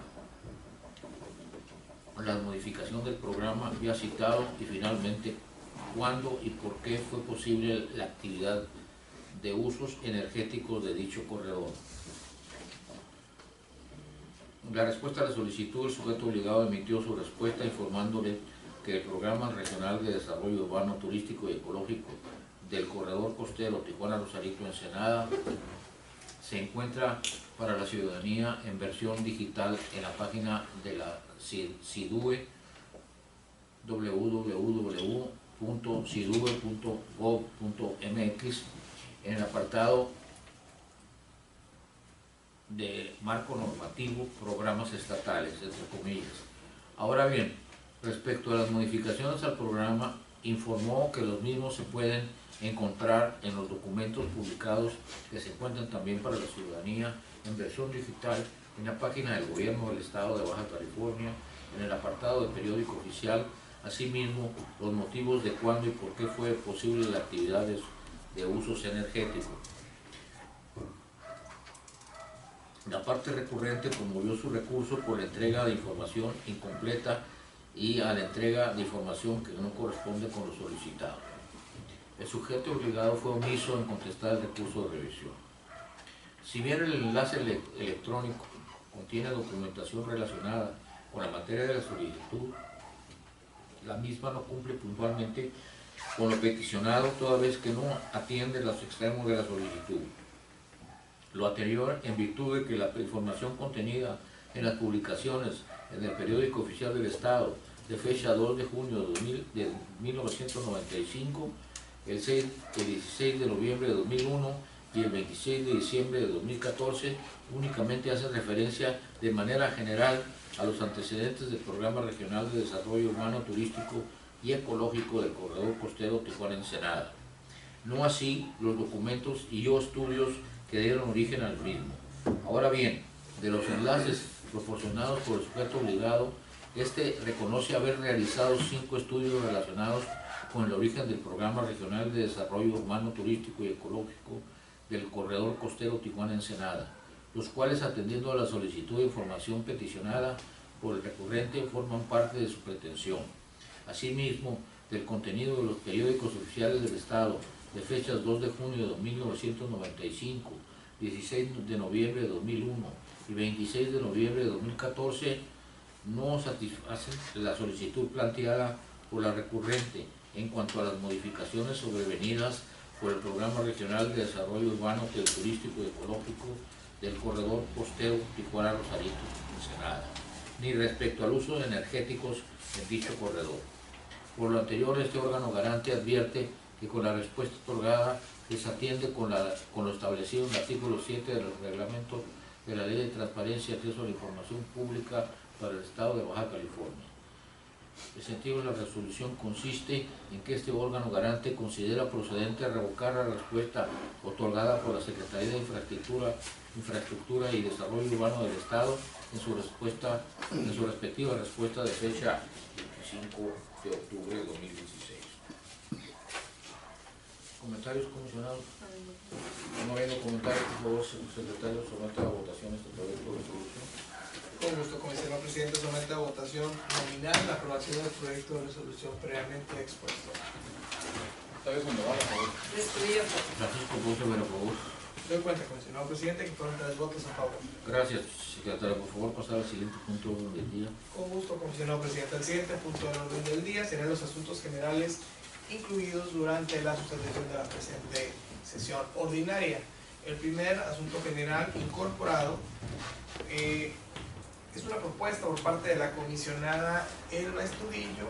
La modificación del programa ya citado y finalmente cuándo y por qué fue posible la actividad de usos energéticos de dicho corredor. La respuesta a la solicitud, el sujeto obligado emitió su respuesta informándole que el Programa Regional de Desarrollo Urbano, Turístico y Ecológico del Corredor Costero Tijuana-Rosarito, Ensenada se encuentra para la ciudadanía en versión digital en la página de la CIDUE, www.cidue.gov.mx, en el apartado de marco normativo, programas estatales, entre comillas. Ahora bien, respecto a las modificaciones al programa, informó que los mismos se pueden encontrar en los documentos publicados que se encuentran también para la ciudadanía en versión digital en la página del Gobierno del Estado de Baja California, en el apartado de periódico oficial, asimismo los motivos de cuándo y por qué fue posible las actividades de usos energéticos. La parte recurrente promovió su recurso por la entrega de información incompleta y a la entrega de información que no corresponde con lo solicitado. El sujeto obligado fue omiso en contestar el recurso de revisión. Si bien el enlace electrónico contiene documentación relacionada con la materia de la solicitud, la misma no cumple puntualmente con lo peticionado, toda vez que no atiende los extremos de la solicitud. Lo anterior en virtud de que la información contenida en las publicaciones en el periódico oficial del Estado de fecha 2 de junio de 1995, el 16 de noviembre de 2001 y el 26 de diciembre de 2014 únicamente hace referencia de manera general a los antecedentes del Programa Regional de Desarrollo Urbano, Turístico y Ecológico del Corredor Costero Tijuana-Ensenada. No así los documentos y o estudios que dieron origen al mismo. Ahora bien, de los enlaces proporcionados por el sujeto obligado, este reconoce haber realizado 5 estudios relacionados con el origen del Programa Regional de Desarrollo Urbano, Turístico y Ecológico del Corredor Costero Tijuana-Ensenada, los cuales, atendiendo a la solicitud de información peticionada por el recurrente, forman parte de su pretensión. Asimismo, del contenido de los periódicos oficiales del Estado de fechas 2 de junio de 1995, 16 de noviembre de 2001 y 26 de noviembre de 2014, no satisfacen la solicitud planteada por la recurrente en cuanto a las modificaciones sobrevenidas por el Programa Regional de Desarrollo Urbano, Turístico y Ecológico del Corredor Costero Tijuana-Rosarito, Ensenada, ni respecto al uso de energéticos en dicho corredor. Por lo anterior, este órgano garante advierte que con la respuesta otorgada desatiende con lo establecido en el artículo 7 del reglamento de la Ley de Transparencia y Acceso a la Información Pública para el Estado de Baja California. El sentido de la resolución consiste en que este órgano garante considera procedente revocar la respuesta otorgada por la Secretaría de Infraestructura y Desarrollo Urbano del Estado en su respectiva respuesta de fecha 25 de octubre de 2016. ¿Comentarios, comisionados? No habiendo comentarios, por favor, secretario, somete a votación este proyecto de resolución. Con gusto, comisionado presidente, somete a votación nominal la aprobación del proyecto de resolución previamente expuesto. ¿Sabes cuándo va, por favor? Destruido. Francisco Ponce, por favor. Doy cuenta, comisionado presidente, que fueron 3 votos a favor. Gracias, secretario. Por favor, pasar al siguiente punto del día. Con gusto, comisionado presidente. El siguiente punto del orden del día serán los asuntos generales incluidos durante la sustanciación de la presente sesión ordinaria. El primer asunto general incorporado es una propuesta por parte de la comisionada Elba Estudillo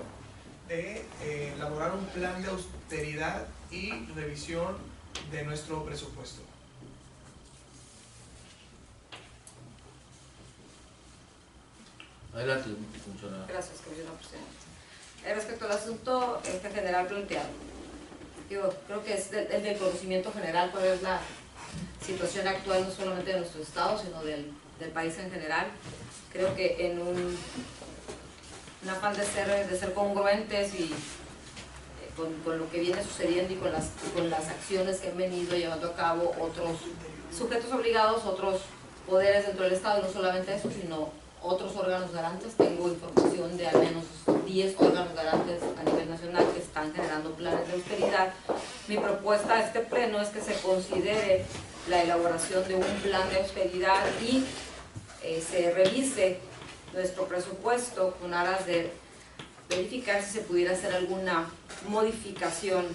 de elaborar un plan de austeridad y revisión de nuestro presupuesto. Adelante, funcionario. Gracias, comisionado presidente. Respecto al asunto general planteado, creo que es el del conocimiento general cuál es la situación actual no solamente de nuestro estado, sino del país en general. Creo que en un afán de ser congruentes y con lo que viene sucediendo y con las acciones que han venido llevando a cabo otros sujetos obligados, otros poderes dentro del estado, y no solamente eso, sino otros órganos garantes. Tengo información de al menos 10 órganos garantes a nivel nacional que están generando planes de austeridad. Mi propuesta a este pleno es que se considere la elaboración de un plan de austeridad y se revise nuestro presupuesto con aras de verificar si se pudiera hacer alguna modificación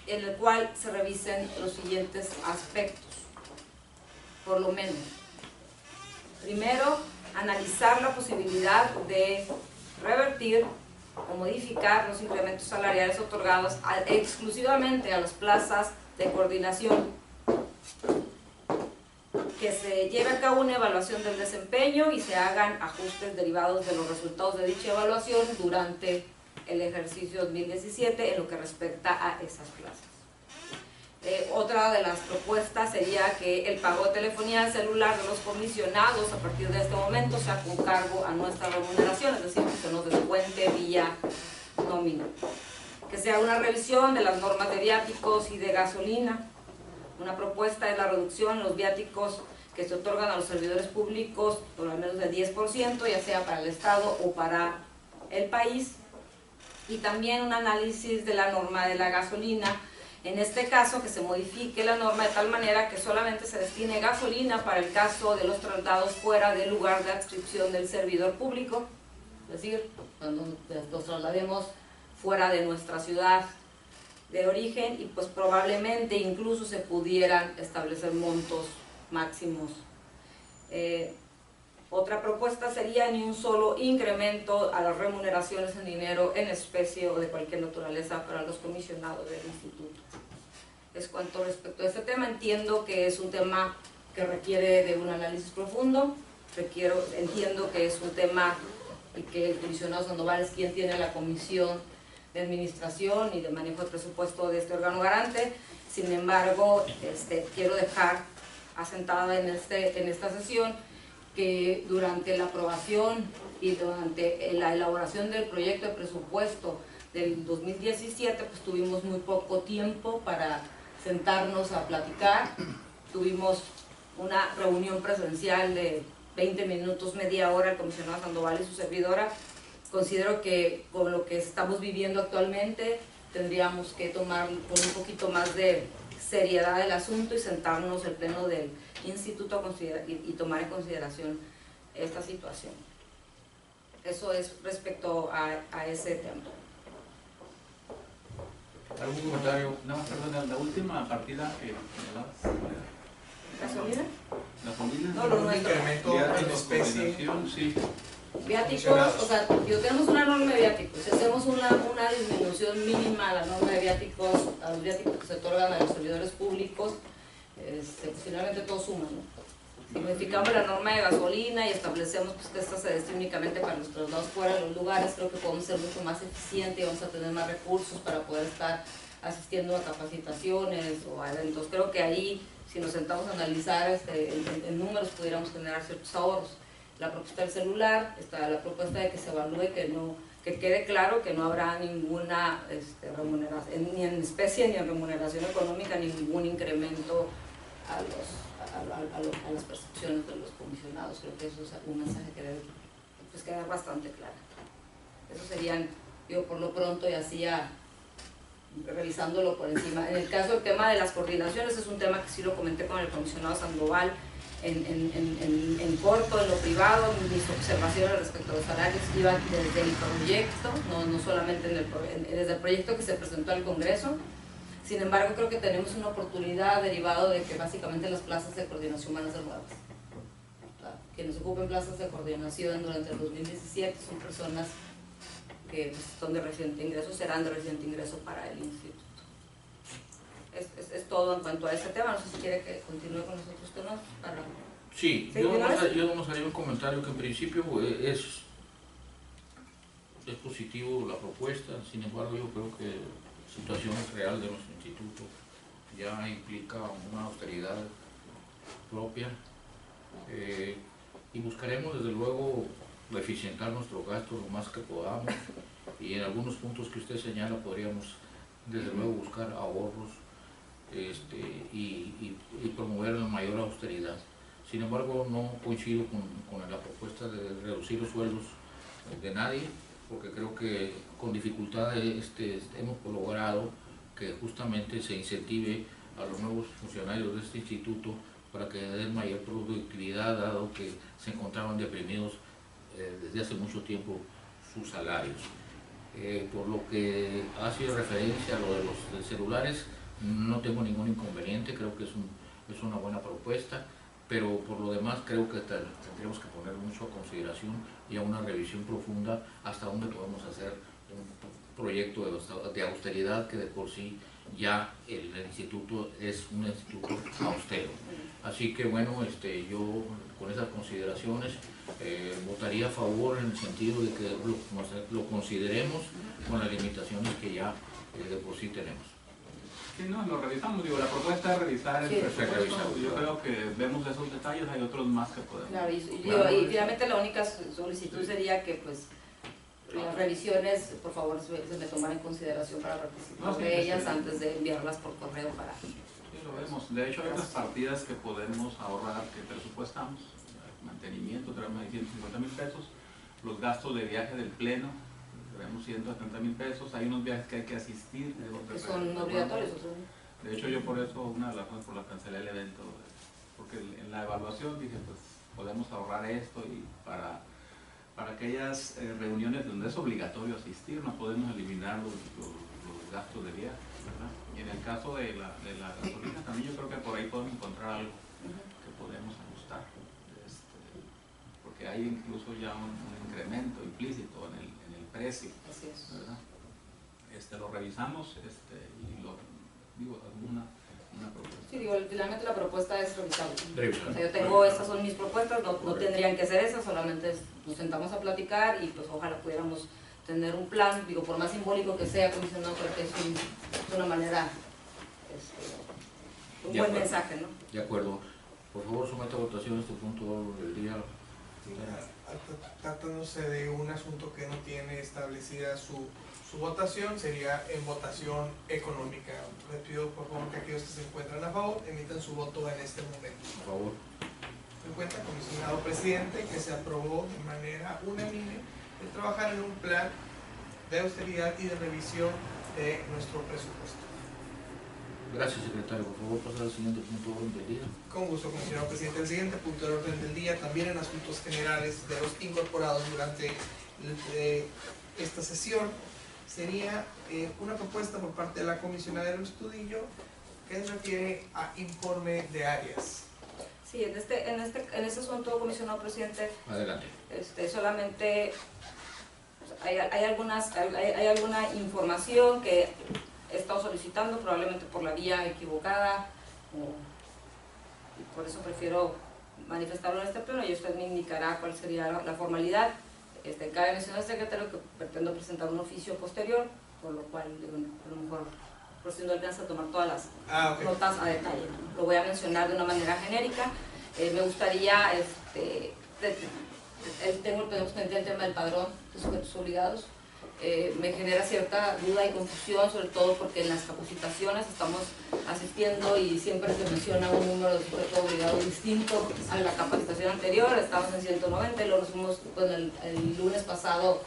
en el cual se revisen los siguientes aspectos, por lo menos. Primero, analizar la posibilidad de revertir o modificar los incrementos salariales otorgados exclusivamente a las plazas de coordinación, que se lleve a cabo una evaluación del desempeño y se hagan ajustes derivados de los resultados de dicha evaluación durante el ejercicio 2017 en lo que respecta a esas plazas. Otra de las propuestas sería que el pago de telefonía celular de los comisionados a partir de este momento sea con cargo a nuestra remuneración, es decir, que se nos descuente vía nómina. Que sea una revisión de las normas de viáticos y de gasolina. Una propuesta es la reducción en los viáticos que se otorgan a los servidores públicos por al menos del 10%, ya sea para el Estado o para el país. Y también un análisis de la norma de la gasolina. En este caso, que se modifique la norma de tal manera que solamente se destine gasolina para el caso de los traslados fuera del lugar de adscripción del servidor público, es decir, cuando los traslademos fuera de nuestra ciudad de origen, y pues probablemente incluso se pudieran establecer montos máximos. Otra propuesta sería ni un solo incremento a las remuneraciones en dinero, en especie o de cualquier naturaleza para los comisionados del instituto. Es cuanto respecto a este tema. Entiendo que es un tema que requiere de un análisis profundo, entiendo que es un tema y que el comisionado Sandoval es quien tiene la comisión de administración y de manejo de presupuesto de este órgano garante. Sin embargo, quiero dejar asentada en esta sesión que durante la aprobación y durante la elaboración del proyecto de presupuesto del 2017, pues tuvimos muy poco tiempo para sentarnos a platicar. Tuvimos una reunión presencial de 20 minutos, media hora, el comisionado Sandoval y su servidora. Considero que con lo que estamos viviendo actualmente tendríamos que tomar con un poquito más de seriedad el asunto y sentarnos el pleno del instituto y tomar en consideración esta situación. Eso es respecto a ese tema. ¿Algún comentario? No, perdón, la última partida que ¿Gasolina? ¿Gasolina? No, lo nuestro. Incremento Ya, de en la especie. coordinación, sí. Viáticos, o sea, tenemos una norma de viáticos, si hacemos una disminución mínima a la norma de viáticos, a los viáticos que se otorgan a los servidores públicos, pues finalmente todo suma, ¿no? Si modificamos la norma de gasolina y establecemos pues, que esta se destina únicamente para los traslados fuera de los lugares, creo que podemos ser mucho más eficientes y vamos a tener más recursos para poder estar asistiendo a capacitaciones o a eventos. Creo que ahí, si nos sentamos a analizar en números, pudiéramos generar ciertos ahorros. La propuesta del celular, está la propuesta de que se evalúe, que quede claro que no habrá ninguna remuneración, ni en especie ni en remuneración económica, ni ningún incremento a las percepciones de los comisionados. Creo que eso es un mensaje que debe pues, quedar bastante claro. Eso serían, yo por lo pronto, y así revisándolo por encima. En el caso del tema de las coordinaciones, es un tema que sí lo comenté con el comisionado Sandoval en corto, en lo privado. Mis observaciones respecto a los salarios iban desde el proyecto, no solamente desde el proyecto que se presentó al Congreso. Sin embargo, creo que tenemos una oportunidad derivado de que básicamente las plazas de coordinación van a ser nuevas. O sea, quienes ocupen plazas de coordinación durante el 2017 son personas que pues, son de reciente ingreso, serán de reciente ingreso para el instituto. Es todo en cuanto a ese tema. No sé si quiere que continúe con los otros temas. Sí, yo vamos a hacer un comentario que en principio es positivo la propuesta. Sin embargo, yo creo que la situación real de nuestro instituto ya implica una austeridad propia y buscaremos desde luego eficientar nuestro gasto lo más que podamos, y en algunos puntos que usted señala podríamos desde luego buscar ahorros y promover una mayor austeridad. Sin embargo, no coincido con la propuesta de reducir los sueldos de nadie, porque creo que con dificultad hemos logrado que justamente se incentive a los nuevos funcionarios de este instituto para que den mayor productividad, dado que se encontraban deprimidos desde hace mucho tiempo sus salarios. Por lo que hace referencia a lo de los celulares, no tengo ningún inconveniente, creo que es una buena propuesta, pero por lo demás creo que tendríamos que poner mucho a consideración y a una revisión profunda hasta dónde podemos hacer un proyecto de austeridad, que de por sí ya el instituto es un instituto austero. Así que bueno, yo con esas consideraciones votaría a favor en el sentido de que lo consideremos con las limitaciones que ya de por sí tenemos. Sí, no, lo revisamos. Digo, la propuesta es revisar el presupuesto. Yo creo que vemos esos detalles, hay otros más que podemos. Claro, y finalmente la única solicitud sería que pues las revisiones, por favor, se me tomaran en consideración para participar de ellas antes de enviarlas por correo para... Sí, lo vemos. De hecho, hay otras partidas que podemos ahorrar, que presupuestamos. Mantenimiento, tenemos ahí 150,000 pesos. Los gastos de viaje del pleno, tenemos 170,000 pesos. Hay unos viajes que hay que asistir. Que son obligatorios. De hecho, yo por eso, una de las razones por las que cancelé el evento, porque en la evaluación dije, pues podemos ahorrar esto, y para aquellas reuniones donde es obligatorio asistir, no podemos eliminar los gastos de viaje, ¿verdad? Y en el caso de la gasolina también yo creo que por ahí podemos encontrar algo que podemos ajustar, porque hay incluso ya un incremento implícito en el precio, ¿verdad? Lo revisamos y lo digo, alguna propuesta. Sí, digo, finalmente la propuesta es revisable. O sea, yo tengo, estas son mis propuestas, no tendrían que ser esas, solamente nos sentamos a platicar y pues ojalá pudiéramos tener un plan, digo, por más simbólico que sea, comisionado, creo que es una manera, un buen mensaje, ¿no? De acuerdo. Por favor, someta a votación este punto del día. Tratándose de un asunto que no tiene establecida su votación, sería en votación económica. Les pido por favor que aquellos que se encuentran a favor emitan su voto en este momento. Por favor. Se encuentra, comisionado presidente, que se aprobó de manera unánime el trabajar en un plan de austeridad y de revisión de nuestro presupuesto. Gracias, secretario. Por favor, pasar al siguiente punto de orden del día. Con gusto, comisionado presidente. El siguiente punto del orden del día, también en asuntos generales de los incorporados durante esta sesión, sería una propuesta por parte de la comisionada del Estudillo que se refiere a informe de áreas. Sí, en este asunto, comisionado presidente, Adelante. solamente hay alguna información que he estado solicitando, probablemente por la vía equivocada, y por eso prefiero manifestarlo en este pleno y usted me indicará cuál sería la formalidad. Cabe mencionar al secretario que pretendo presentar un oficio posterior, por lo cual a lo mejor por si no alcanza a tomar todas las notas a detalle, ¿no? Lo voy a mencionar de una manera genérica. Me gustaría, tenemos pendiente el tema del padrón de sujetos obligados. Me genera cierta duda y confusión, sobre todo porque en las capacitaciones estamos asistiendo y siempre se menciona un número de sujetos obligados distinto a la capacitación anterior. Estamos en 190 y luego nos fuimos, bueno, el lunes pasado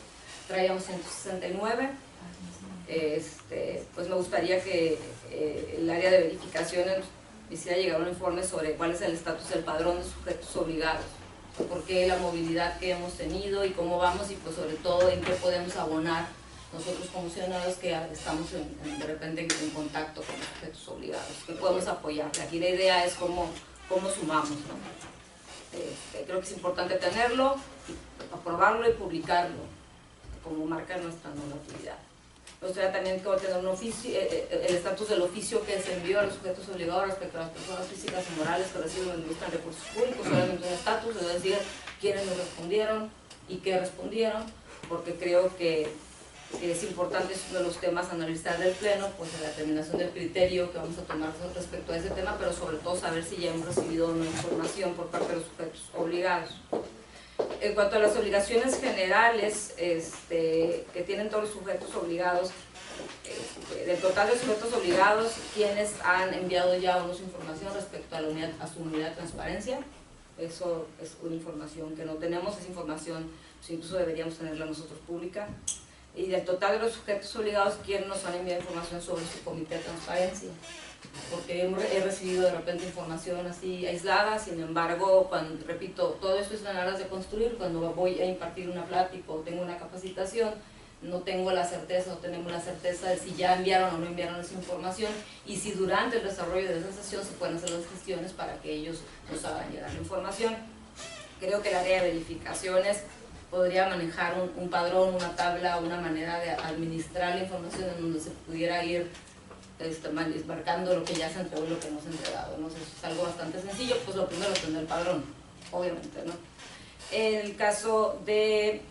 traíamos 169. Pues me gustaría que el área de verificaciones me hiciera llegar un informe sobre cuál es el estatus del padrón de sujetos obligados, por qué la movilidad que hemos tenido y cómo vamos, y pues sobre todo en qué podemos abonar nosotros como ciudadanos que estamos de repente en contacto con los sujetos obligados, que podemos apoyar. Aquí la idea es cómo sumamos, ¿no? Creo que es importante tenerlo, aprobarlo y publicarlo, como marca nuestra normatividad. Me gustaría también que tener un oficio, el estatus del oficio que se envió a los sujetos obligados respecto a las personas físicas y morales que reciben el ministro de recursos públicos, solamente un estatus, es decir, quiénes nos respondieron y qué respondieron, porque creo que es importante, es uno de los temas a analizar del Pleno, pues en la determinación del criterio que vamos a tomar respecto a ese tema, pero sobre todo saber si ya hemos recibido una información por parte de los sujetos obligados. En cuanto a las obligaciones generales que tienen todos los sujetos obligados, del total de sujetos obligados, quienes han enviado ya una información respecto a, a su unidad de transparencia, eso es una información que no tenemos, esa información pues incluso deberíamos tenerla nosotros pública. Y del total de los sujetos obligados, quienes nos han enviado información sobre su comité de transparencia, porque he recibido de repente información así aislada. Sin embargo, repito, todo esto es en aras de construir. Cuando voy a impartir una plática o tengo una capacitación, no tengo la certeza o tenemos la certeza de si ya enviaron o no enviaron esa información, y si durante el desarrollo de esa sesión se pueden hacer las gestiones para que ellos nos hagan llegar la información. Creo que el área de verificaciones podría manejar un padrón, una tabla, una manera de administrar la información en donde se pudiera ir marcando lo que ya se entregó y lo que no se ha entregado, ¿no? Eso es algo bastante sencillo. Pues lo primero es tener el padrón, obviamente, ¿no? En el caso de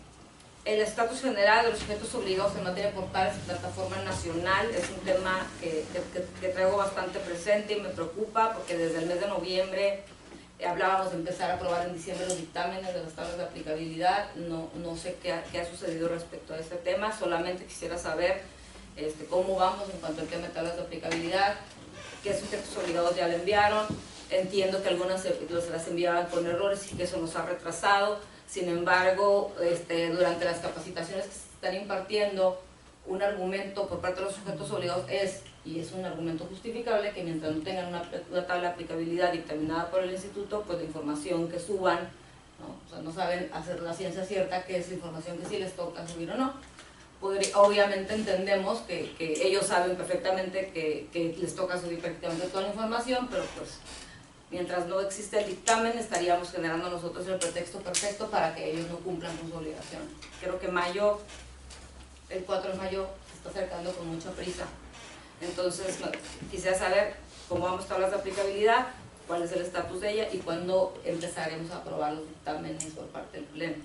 el estatus general de los sujetos obligados en materia de portales y plataforma nacional, es un tema que traigo bastante presente y me preocupa, porque desde el mes de noviembre hablábamos de empezar a aprobar en diciembre los dictámenes de las tablas de aplicabilidad. No sé qué ha sucedido respecto a este tema, solamente quisiera saber cómo vamos en cuanto al tema de tablas de aplicabilidad, qué sujetos obligados ya le enviaron. Entiendo que algunas las enviaban con errores y que eso nos ha retrasado. Sin embargo, durante las capacitaciones que se están impartiendo, un argumento por parte de los sujetos obligados y es un argumento justificable, que mientras no tengan una tabla de aplicabilidad dictaminada por el instituto, pues la información que suban, ¿no? O sea, no saben hacer la ciencia cierta qué es la información que sí les toca subir o no. Obviamente entendemos que ellos saben perfectamente que les toca subir prácticamente toda la información, pero pues mientras no existe el dictamen estaríamos generando nosotros el pretexto perfecto para que ellos no cumplan con su obligación. Creo que el 4 de mayo se está acercando con mucha prisa. Entonces quisiera saber cómo vamos a tablas de aplicabilidad, cuál es el estatus de ella y cuándo empezaremos a aprobar los dictámenes por parte del Pleno.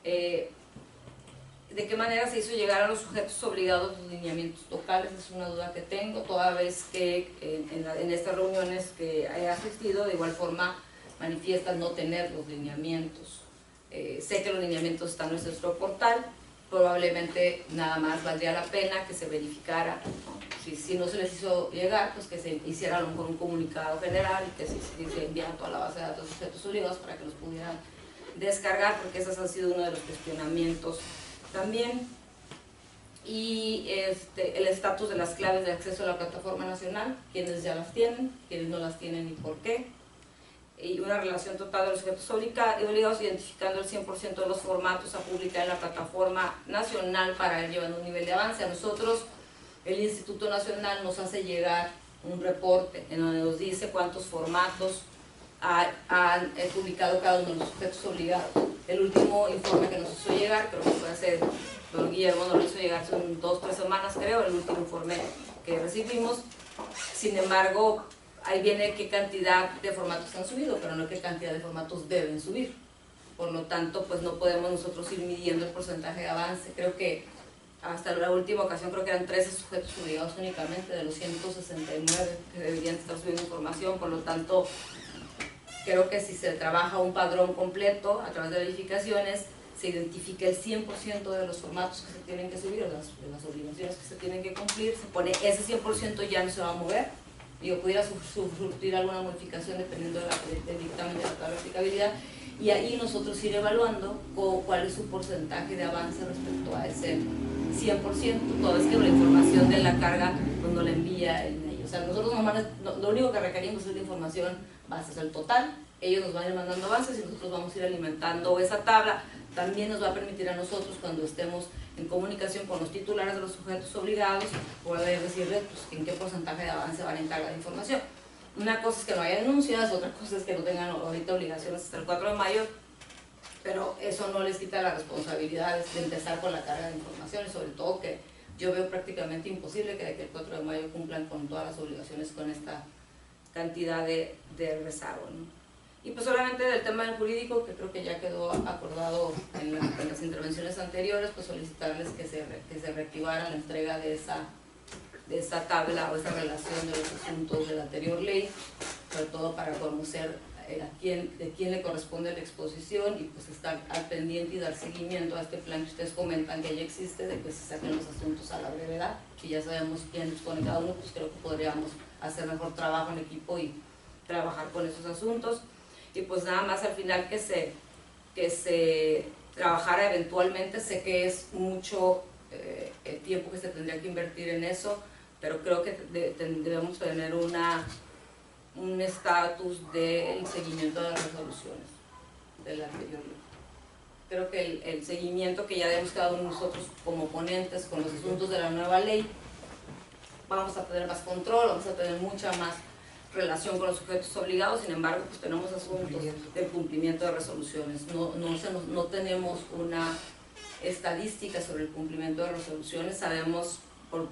¿De qué manera se hizo llegar a los sujetos obligados los lineamientos locales? Es una duda que tengo, toda vez que en estas reuniones que he asistido, de igual forma manifiestan no tener los lineamientos. Sé que los lineamientos están en nuestro portal, probablemente nada más valdría la pena que se verificara, ¿no? Si no se les hizo llegar, pues que se hiciera a lo mejor un comunicado general y que se enviara toda la base de datos de sujetos obligados para que los pudieran descargar, porque esos han sido uno de los cuestionamientos también. Y el estatus de las claves de acceso a la plataforma nacional, quienes ya las tienen, quienes no las tienen y por qué. Y una relación total de los sujetos obligados, identificando el 100% de los formatos a publicar en la plataforma nacional para ir llevando un nivel de avance. A nosotros, el Instituto Nacional nos hace llegar un reporte en donde nos dice cuántos formatos han publicado cada uno de los sujetos obligados. El último informe que nos hizo llegar, creo que fue hace, don Guillermo nos lo hizo llegar hace 2 o 3 semanas, creo, el último informe que recibimos. Sin embargo, ahí viene qué cantidad de formatos han subido, pero no qué cantidad de formatos deben subir. Por lo tanto, pues no podemos nosotros ir midiendo el porcentaje de avance. Creo que hasta la última ocasión creo que eran 13 sujetos obligados únicamente de los 169 que deberían estar subiendo información. Por lo tanto, creo que si se trabaja un padrón completo a través de verificaciones, se identifica el 100% de los formatos que se tienen que subir, de las obligaciones que se tienen que cumplir, se pone ese 100% ya no se va a mover. Yo pudiera surtir alguna modificación dependiendo del dictamen de la tabla de aplicabilidad, y ahí nosotros ir evaluando cuál es su porcentaje de avance respecto a ese 100%, toda vez que la información de la carga pues no la envía el ellos. O sea, nosotros lo único que requerimos es la información base, o sea, el total. Ellos nos van a ir mandando avances y nosotros vamos a ir alimentando esa tabla. También nos va a permitir a nosotros, cuando estemos en comunicación con los titulares de los sujetos obligados, poder decirles pues, en qué porcentaje de avance van en carga de información. Una cosa es que no haya denuncias, otra cosa es que no tengan ahorita obligaciones hasta el 4 de mayo, pero eso no les quita la responsabilidad de empezar con la carga de información, y sobre todo que yo veo prácticamente imposible que de aquí al 4 de mayo cumplan con todas las obligaciones con esta cantidad de rezago, ¿no? Y pues solamente del tema del jurídico, que creo que ya quedó acordado en las intervenciones anteriores, pues solicitarles que se reactivara la entrega de esa tabla o esa relación de los asuntos de la anterior ley, sobre todo para conocer de quién le corresponde la exposición, y pues estar al pendiente y dar seguimiento a este plan que ustedes comentan que ya existe, de que se saquen los asuntos a la brevedad. Si ya sabemos quién expone cada uno, pues creo que podríamos hacer mejor trabajo en equipo y trabajar con esos asuntos. Y pues nada más al final que se trabajara eventualmente. Sé que es mucho el tiempo que se tendría que invertir en eso, pero creo que debemos tener un estatus del seguimiento de las resoluciones de la anterior ley. Creo que el seguimiento que ya hemos dado nosotros como ponentes con los asuntos de la nueva ley, vamos a tener más control, vamos a tener mucha más relación con los sujetos obligados. Sin embargo, pues tenemos asuntos del cumplimiento de resoluciones. No tenemos una estadística sobre el cumplimiento de resoluciones. Sabemos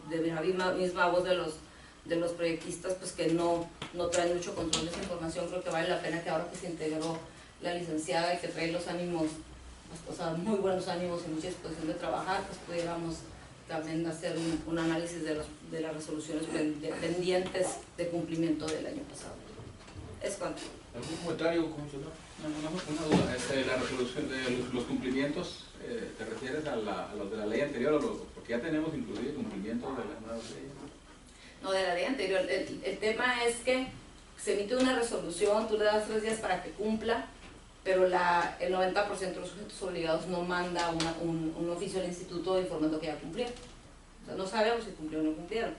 de la misma voz de los proyectistas pues que no traen mucho control de esa información. Creo que vale la pena que ahora que se integró la licenciada y que trae los ánimos, o sea, muy buenos ánimos y mucha disposición de trabajar, pues pudiéramos también hacer un análisis de las resoluciones pendientes de cumplimiento del año pasado. ¿Es cuánto? ¿Algún comentario, comisionado? Una duda. La resolución de los cumplimientos, ¿te refieres a los de la ley anterior, porque ya tenemos inclusive cumplimientos de las nuevas leyes? No, de la ley anterior. El tema es que se emite una resolución, tú le das 3 días para que cumpla, pero el 90% de los sujetos obligados no manda un oficio al instituto informando que ya cumplieron. O sea, no sabemos si cumplieron o no cumplieron.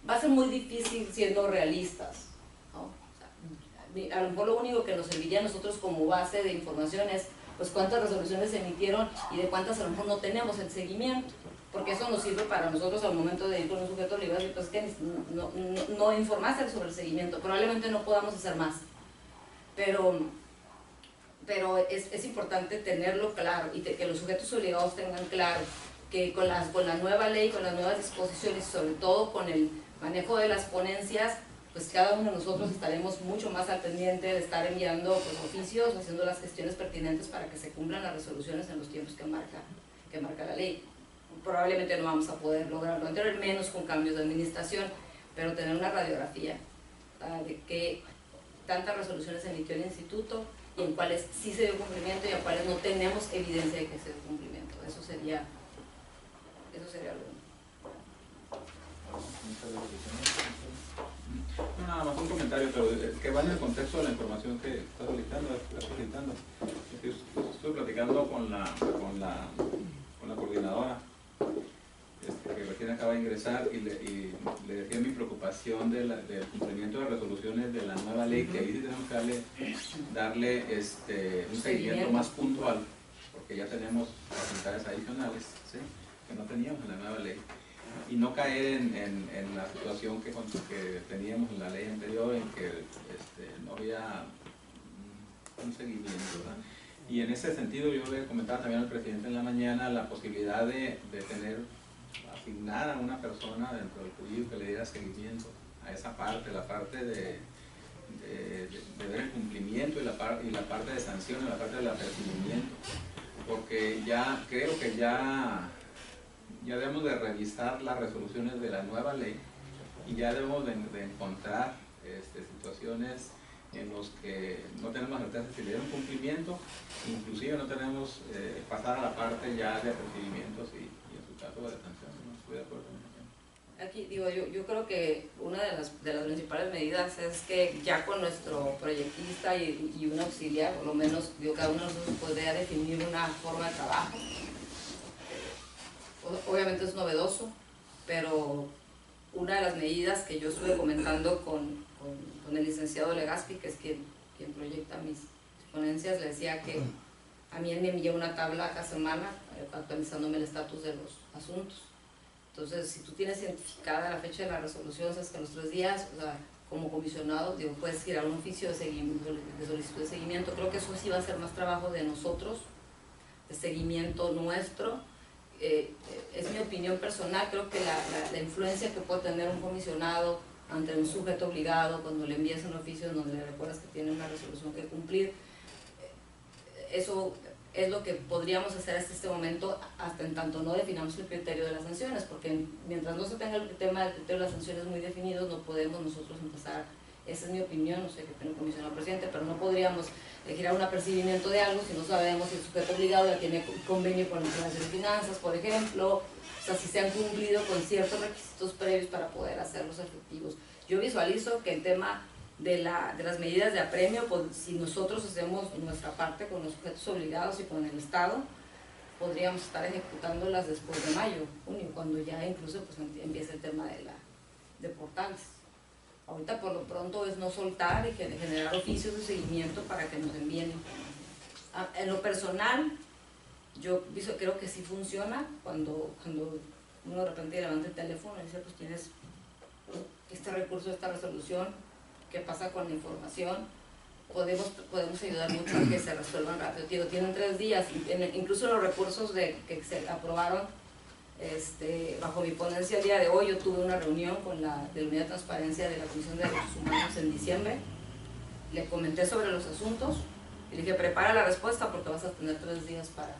Va a ser muy difícil siendo realistas, ¿no? O sea, a lo mejor lo único que nos serviría a nosotros como base de información es pues cuántas resoluciones se emitieron y de cuántas a lo mejor no tenemos el seguimiento, porque eso nos sirve para nosotros al momento de ir con un sujeto obligado y pues que no informarse sobre el seguimiento. Probablemente no podamos hacer más, pero es importante tenerlo claro y que los sujetos obligados tengan claro que con la nueva ley, con las nuevas disposiciones, sobre todo con el manejo de las ponencias, pues cada uno de nosotros estaremos mucho más al pendiente de estar enviando pues, oficios, haciendo las gestiones pertinentes para que se cumplan las resoluciones en los tiempos que marca la ley. Probablemente no vamos a poder lograrlo anterior, menos con cambios de administración, pero tener una radiografía de qué tantas resoluciones emitió el instituto y en cuáles sí se dio cumplimiento y en cuáles no tenemos evidencia de que se dio cumplimiento. Eso sería lo No, nada más un comentario, pero que va en el contexto de la información que estás solicitando. Estuve platicando con la coordinadora que recién acaba de ingresar y le decía mi preocupación del cumplimiento de resoluciones de la nueva ley, que ahí sí tenemos que darle un seguimiento más puntual, porque ya tenemos facultades adicionales, ¿sí?, que no teníamos en la nueva ley, y no caer en la situación que teníamos en la ley anterior, en que no un seguimiento, ¿verdad? Y en ese sentido yo le comentaba también al presidente en la mañana la posibilidad de asignar a una persona dentro del COIU que le diera seguimiento a esa parte, la parte de ver el cumplimiento y la parte de sanciones, la parte del apercibimiento, porque ya creo que ya debemos de revisar las resoluciones de la nueva ley y ya debemos de encontrar situaciones en los que no tenemos certeza si le dieron cumplimiento, inclusive no tenemos pasar a la parte ya de apercibimientos y en su caso de sanciones. No estoy de acuerdo. Aquí digo, yo creo que una de las principales medidas es que ya con nuestro proyectista y un auxiliar, por lo menos cada uno de nosotros podría definir una forma de trabajo. Obviamente es novedoso, pero una de las medidas que yo estuve comentando con el licenciado Legaspi, que es quien proyecta mis ponencias, le decía que a mí él me envía una tabla cada semana actualizándome el estatus de los asuntos. Entonces, si tú tienes identificada la fecha de la resolución, sabes que en los 3 días, o sea, como comisionado, puedes girar un oficio de solicitud de seguimiento. Creo que eso sí va a ser más trabajo de nosotros, de seguimiento nuestro. Es mi opinión personal, creo que la influencia que puede tener un comisionado ante un sujeto obligado cuando le envías un oficio donde le recuerdas que tiene una resolución que cumplir, eso es lo que podríamos hacer hasta este momento, hasta en tanto no definamos el criterio de las sanciones, porque mientras no se tenga el tema del criterio de las sanciones muy definidos, no podemos nosotros empezar. Esa es mi opinión, no sé qué opina el comisionado presidente, pero no podríamos girar un apercibimiento de algo si no sabemos si el sujeto obligado ya tiene convenio con la Nación de Finanzas, por ejemplo, o sea, si se han cumplido con ciertos requisitos previos para poder hacerlos efectivos. Yo visualizo que el tema de las medidas de apremio, pues, si nosotros hacemos nuestra parte con los sujetos obligados y con el Estado, podríamos estar ejecutándolas después de mayo, junio, cuando ya incluso pues, empieza el tema de portales. Ahorita por lo pronto es no soltar y generar oficios de seguimiento para que nos envíen información. En lo personal, yo creo que sí funciona cuando uno de repente levanta el teléfono y dice, pues tienes este recurso, esta resolución, ¿qué pasa con la información? Podemos ayudar mucho a que se resuelvan rápido. Digo, tienen 3 días, incluso los recursos que se aprobaron bajo mi ponencia el día de hoy. Yo tuve una reunión con la Unidad de Transparencia de la Comisión de Derechos Humanos en diciembre, le comenté sobre los asuntos y le dije, prepara la respuesta porque vas a tener 3 días para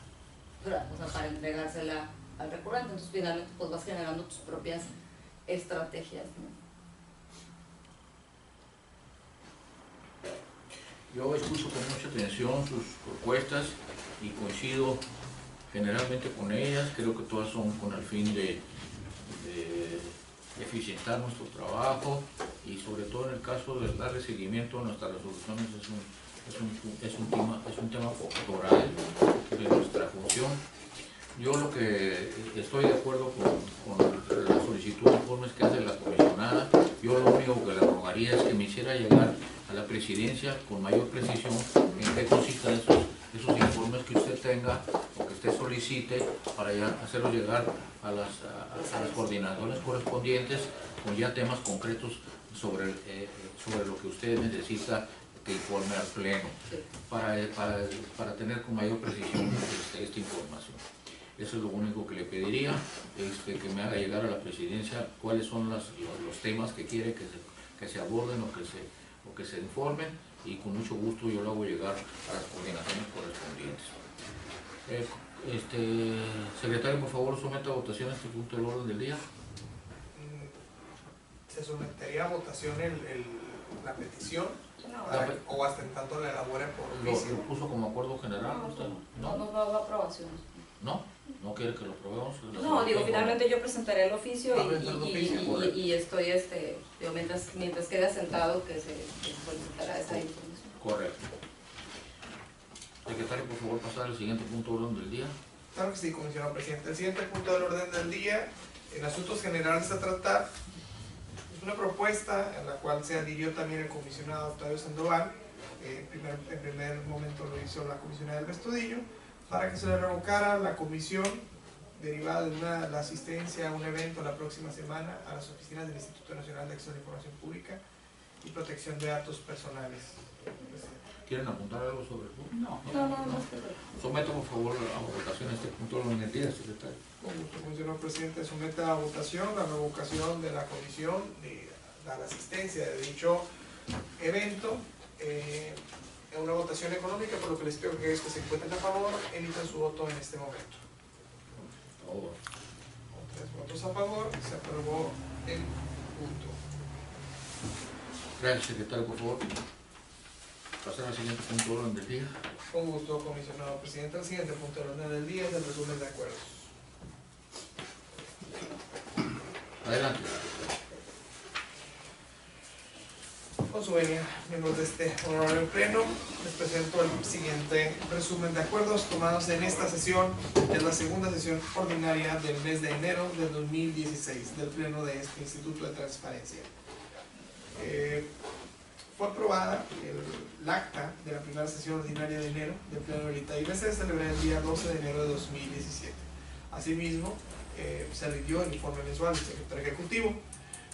entregársela al recurrente. Entonces finalmente pues vas generando tus propias estrategias, ¿no? Yo escucho con mucha atención sus propuestas y coincido generalmente con ellas. Creo que todas son con el fin de eficientar nuestro trabajo y sobre todo en el caso de darle seguimiento a nuestras resoluciones es un tema factorial de nuestra función. Yo lo que estoy de acuerdo con la solicitud de informes que hace la comisionada. Yo lo único que le rogaría es que me hiciera llegar a la presidencia con mayor precisión en qué consisten esos informes que usted tenga o que usted solicite para ya hacerlos llegar a las coordinaciones correspondientes con ya temas concretos sobre lo que usted necesita que informe al Pleno para tener con mayor precisión esta información. Eso es lo único que le pediría, que me haga llegar a la presidencia cuáles son los temas que quiere que se aborden o que se informen, y con mucho gusto yo lo hago llegar a las coordinaciones correspondientes. Secretario, por favor, someta a votación este punto del orden del día. ¿Se sometería a votación la petición? No, ¿O hasta en tanto la elabore por Lo oficio? puso como acuerdo general. no va a aprobación. ¿No quiere que lo aprobemos? No, digo, finalmente yo presentaré el oficio y estoy, mientras quede asentado que se solicitará esa información. Correcto. Secretario, por favor, pasar al siguiente punto del orden del día. Claro que sí, comisionado presidente. El siguiente punto del orden del día, en asuntos generales a tratar, es una propuesta en la cual se adhirió también el comisionado Octavio Sandoval. En primer momento lo hizo la comisionada del Bestudillo, para que se le revocara la comisión derivada de la asistencia a un evento la próxima semana a las oficinas del Instituto Nacional de Acceso a la Información Pública y Protección de Datos Personales. ¿Quieren apuntar algo sobre el punto? No. Someto por favor a votación este punto de orden del día, secretario. Con gusto, comisionado presidente, somete a votación la revocación de la comisión de la asistencia de dicho evento. En una votación económica, por lo que les pido que aquellos que se encuentren a favor emitan su voto en este momento. Favor. Con 3 votos a favor, se aprobó el punto. Gracias, secretario, por favor. Pasar al siguiente punto de orden del día. Con gusto, comisionado presidente. El siguiente punto del orden del día es el resumen de acuerdos. Adelante. Con su venia, miembros de este honorable pleno, les presento el siguiente resumen de acuerdos tomados en esta sesión, que es la segunda sesión ordinaria del mes de enero del 2016 del pleno de este Instituto de Transparencia. Fue aprobada el acta de la primera sesión ordinaria de enero del pleno del ITAIBC, celebrada el día 12 de enero de 2017. Asimismo, se rindió el informe mensual del secretario ejecutivo.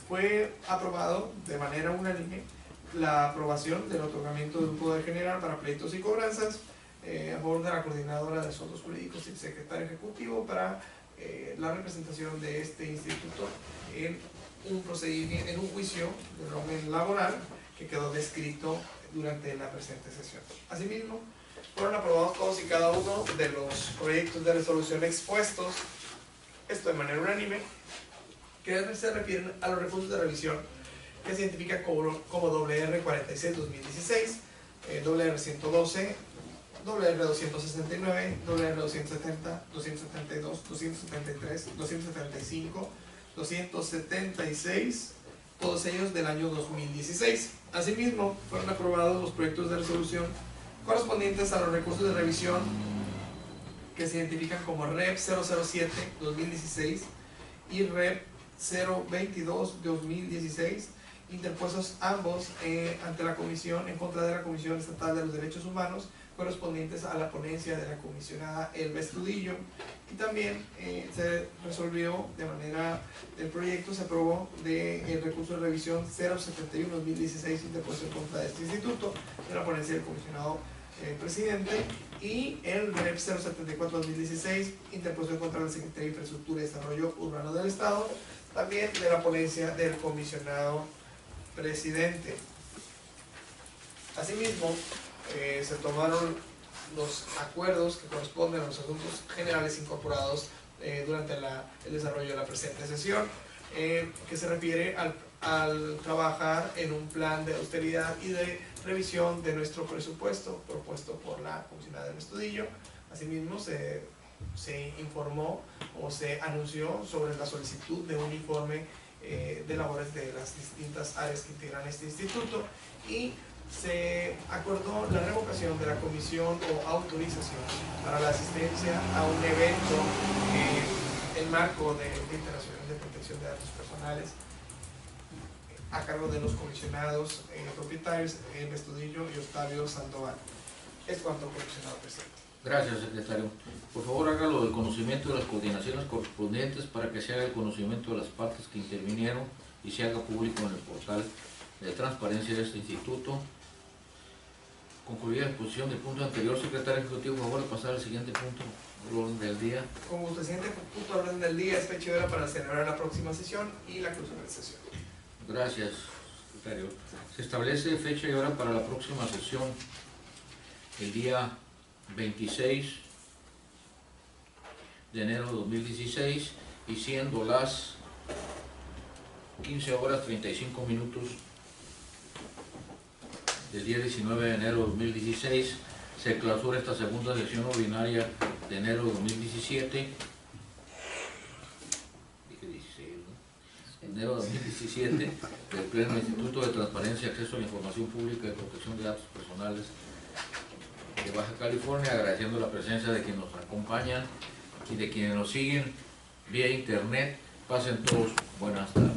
Fue aprobado de manera unánime la aprobación del otorgamiento de un poder general para pleitos y cobranzas a favor de la coordinadora de asuntos jurídicos y el secretario ejecutivo para la representación de este instituto en un procedimiento, en un juicio de orden laboral que quedó descrito durante la presente sesión. Asimismo, fueron aprobados todos y cada uno de los proyectos de resolución expuestos, esto de manera unánime, que se refieren a los recursos de revisión que se identifican como WR46-2016, WR112, WR269, WR270, 272, 273, 275, 276, todos ellos del año 2016. Asimismo, fueron aprobados los proyectos de resolución correspondientes a los recursos de revisión que se identifican como REP 007-2016 y REP 022-2016, interpuestos ambos ante la Comisión, en contra de la Comisión Estatal de los Derechos Humanos, correspondientes a la ponencia de la comisionada Elba Estudillo. Y también se resolvió de manera del proyecto, se aprobó el recurso de revisión 071-2016, interpuesto en contra de este instituto, de la ponencia del comisionado presidente, y el REP 074-2016, interpuesto en contra del secretario de Infraestructura y Desarrollo Urbano del Estado, también de la ponencia del comisionado presidente. Asimismo, se tomaron los acuerdos que corresponden a los asuntos generales incorporados durante el desarrollo de la presente sesión, que se refiere al trabajar en un plan de austeridad y de revisión de nuestro presupuesto propuesto por la comisionada del Estudillo. Asimismo, se informó o se anunció sobre la solicitud de un informe de labores de las distintas áreas que integran este instituto, y se acordó la revocación de la comisión o autorización para la asistencia a un evento en marco de Internacional de Protección de Datos Personales a cargo de los comisionados propietarios Elba Estudillo y Octavio Sandoval. Es cuanto, comisionado presidente. Gracias, secretario. Por favor, hágalo del conocimiento de las coordinaciones correspondientes para que se haga el conocimiento de las partes que intervinieron y se haga público en el portal de transparencia de este instituto. Concluida la exposición del punto anterior, secretario ejecutivo, por favor, de pasar al siguiente punto del orden del día. Como el siguiente punto del orden del día es fecha y hora para celebrar la próxima sesión y la clausura de sesión. Gracias, secretario. Se establece fecha y hora para la próxima sesión el día 26 de enero de 2016, y siendo las 15 horas 35 minutos del día 19 de enero de 2016, se clausura esta segunda sesión ordinaria de enero de 2017. Dije 16, ¿no? Enero de 2017, del Pleno del Instituto de Transparencia, Acceso a la Información Pública y Protección de Datos Personales de Baja California, agradeciendo la presencia de quienes nos acompañan y de quienes nos siguen vía internet. Pasen todos buenas tardes.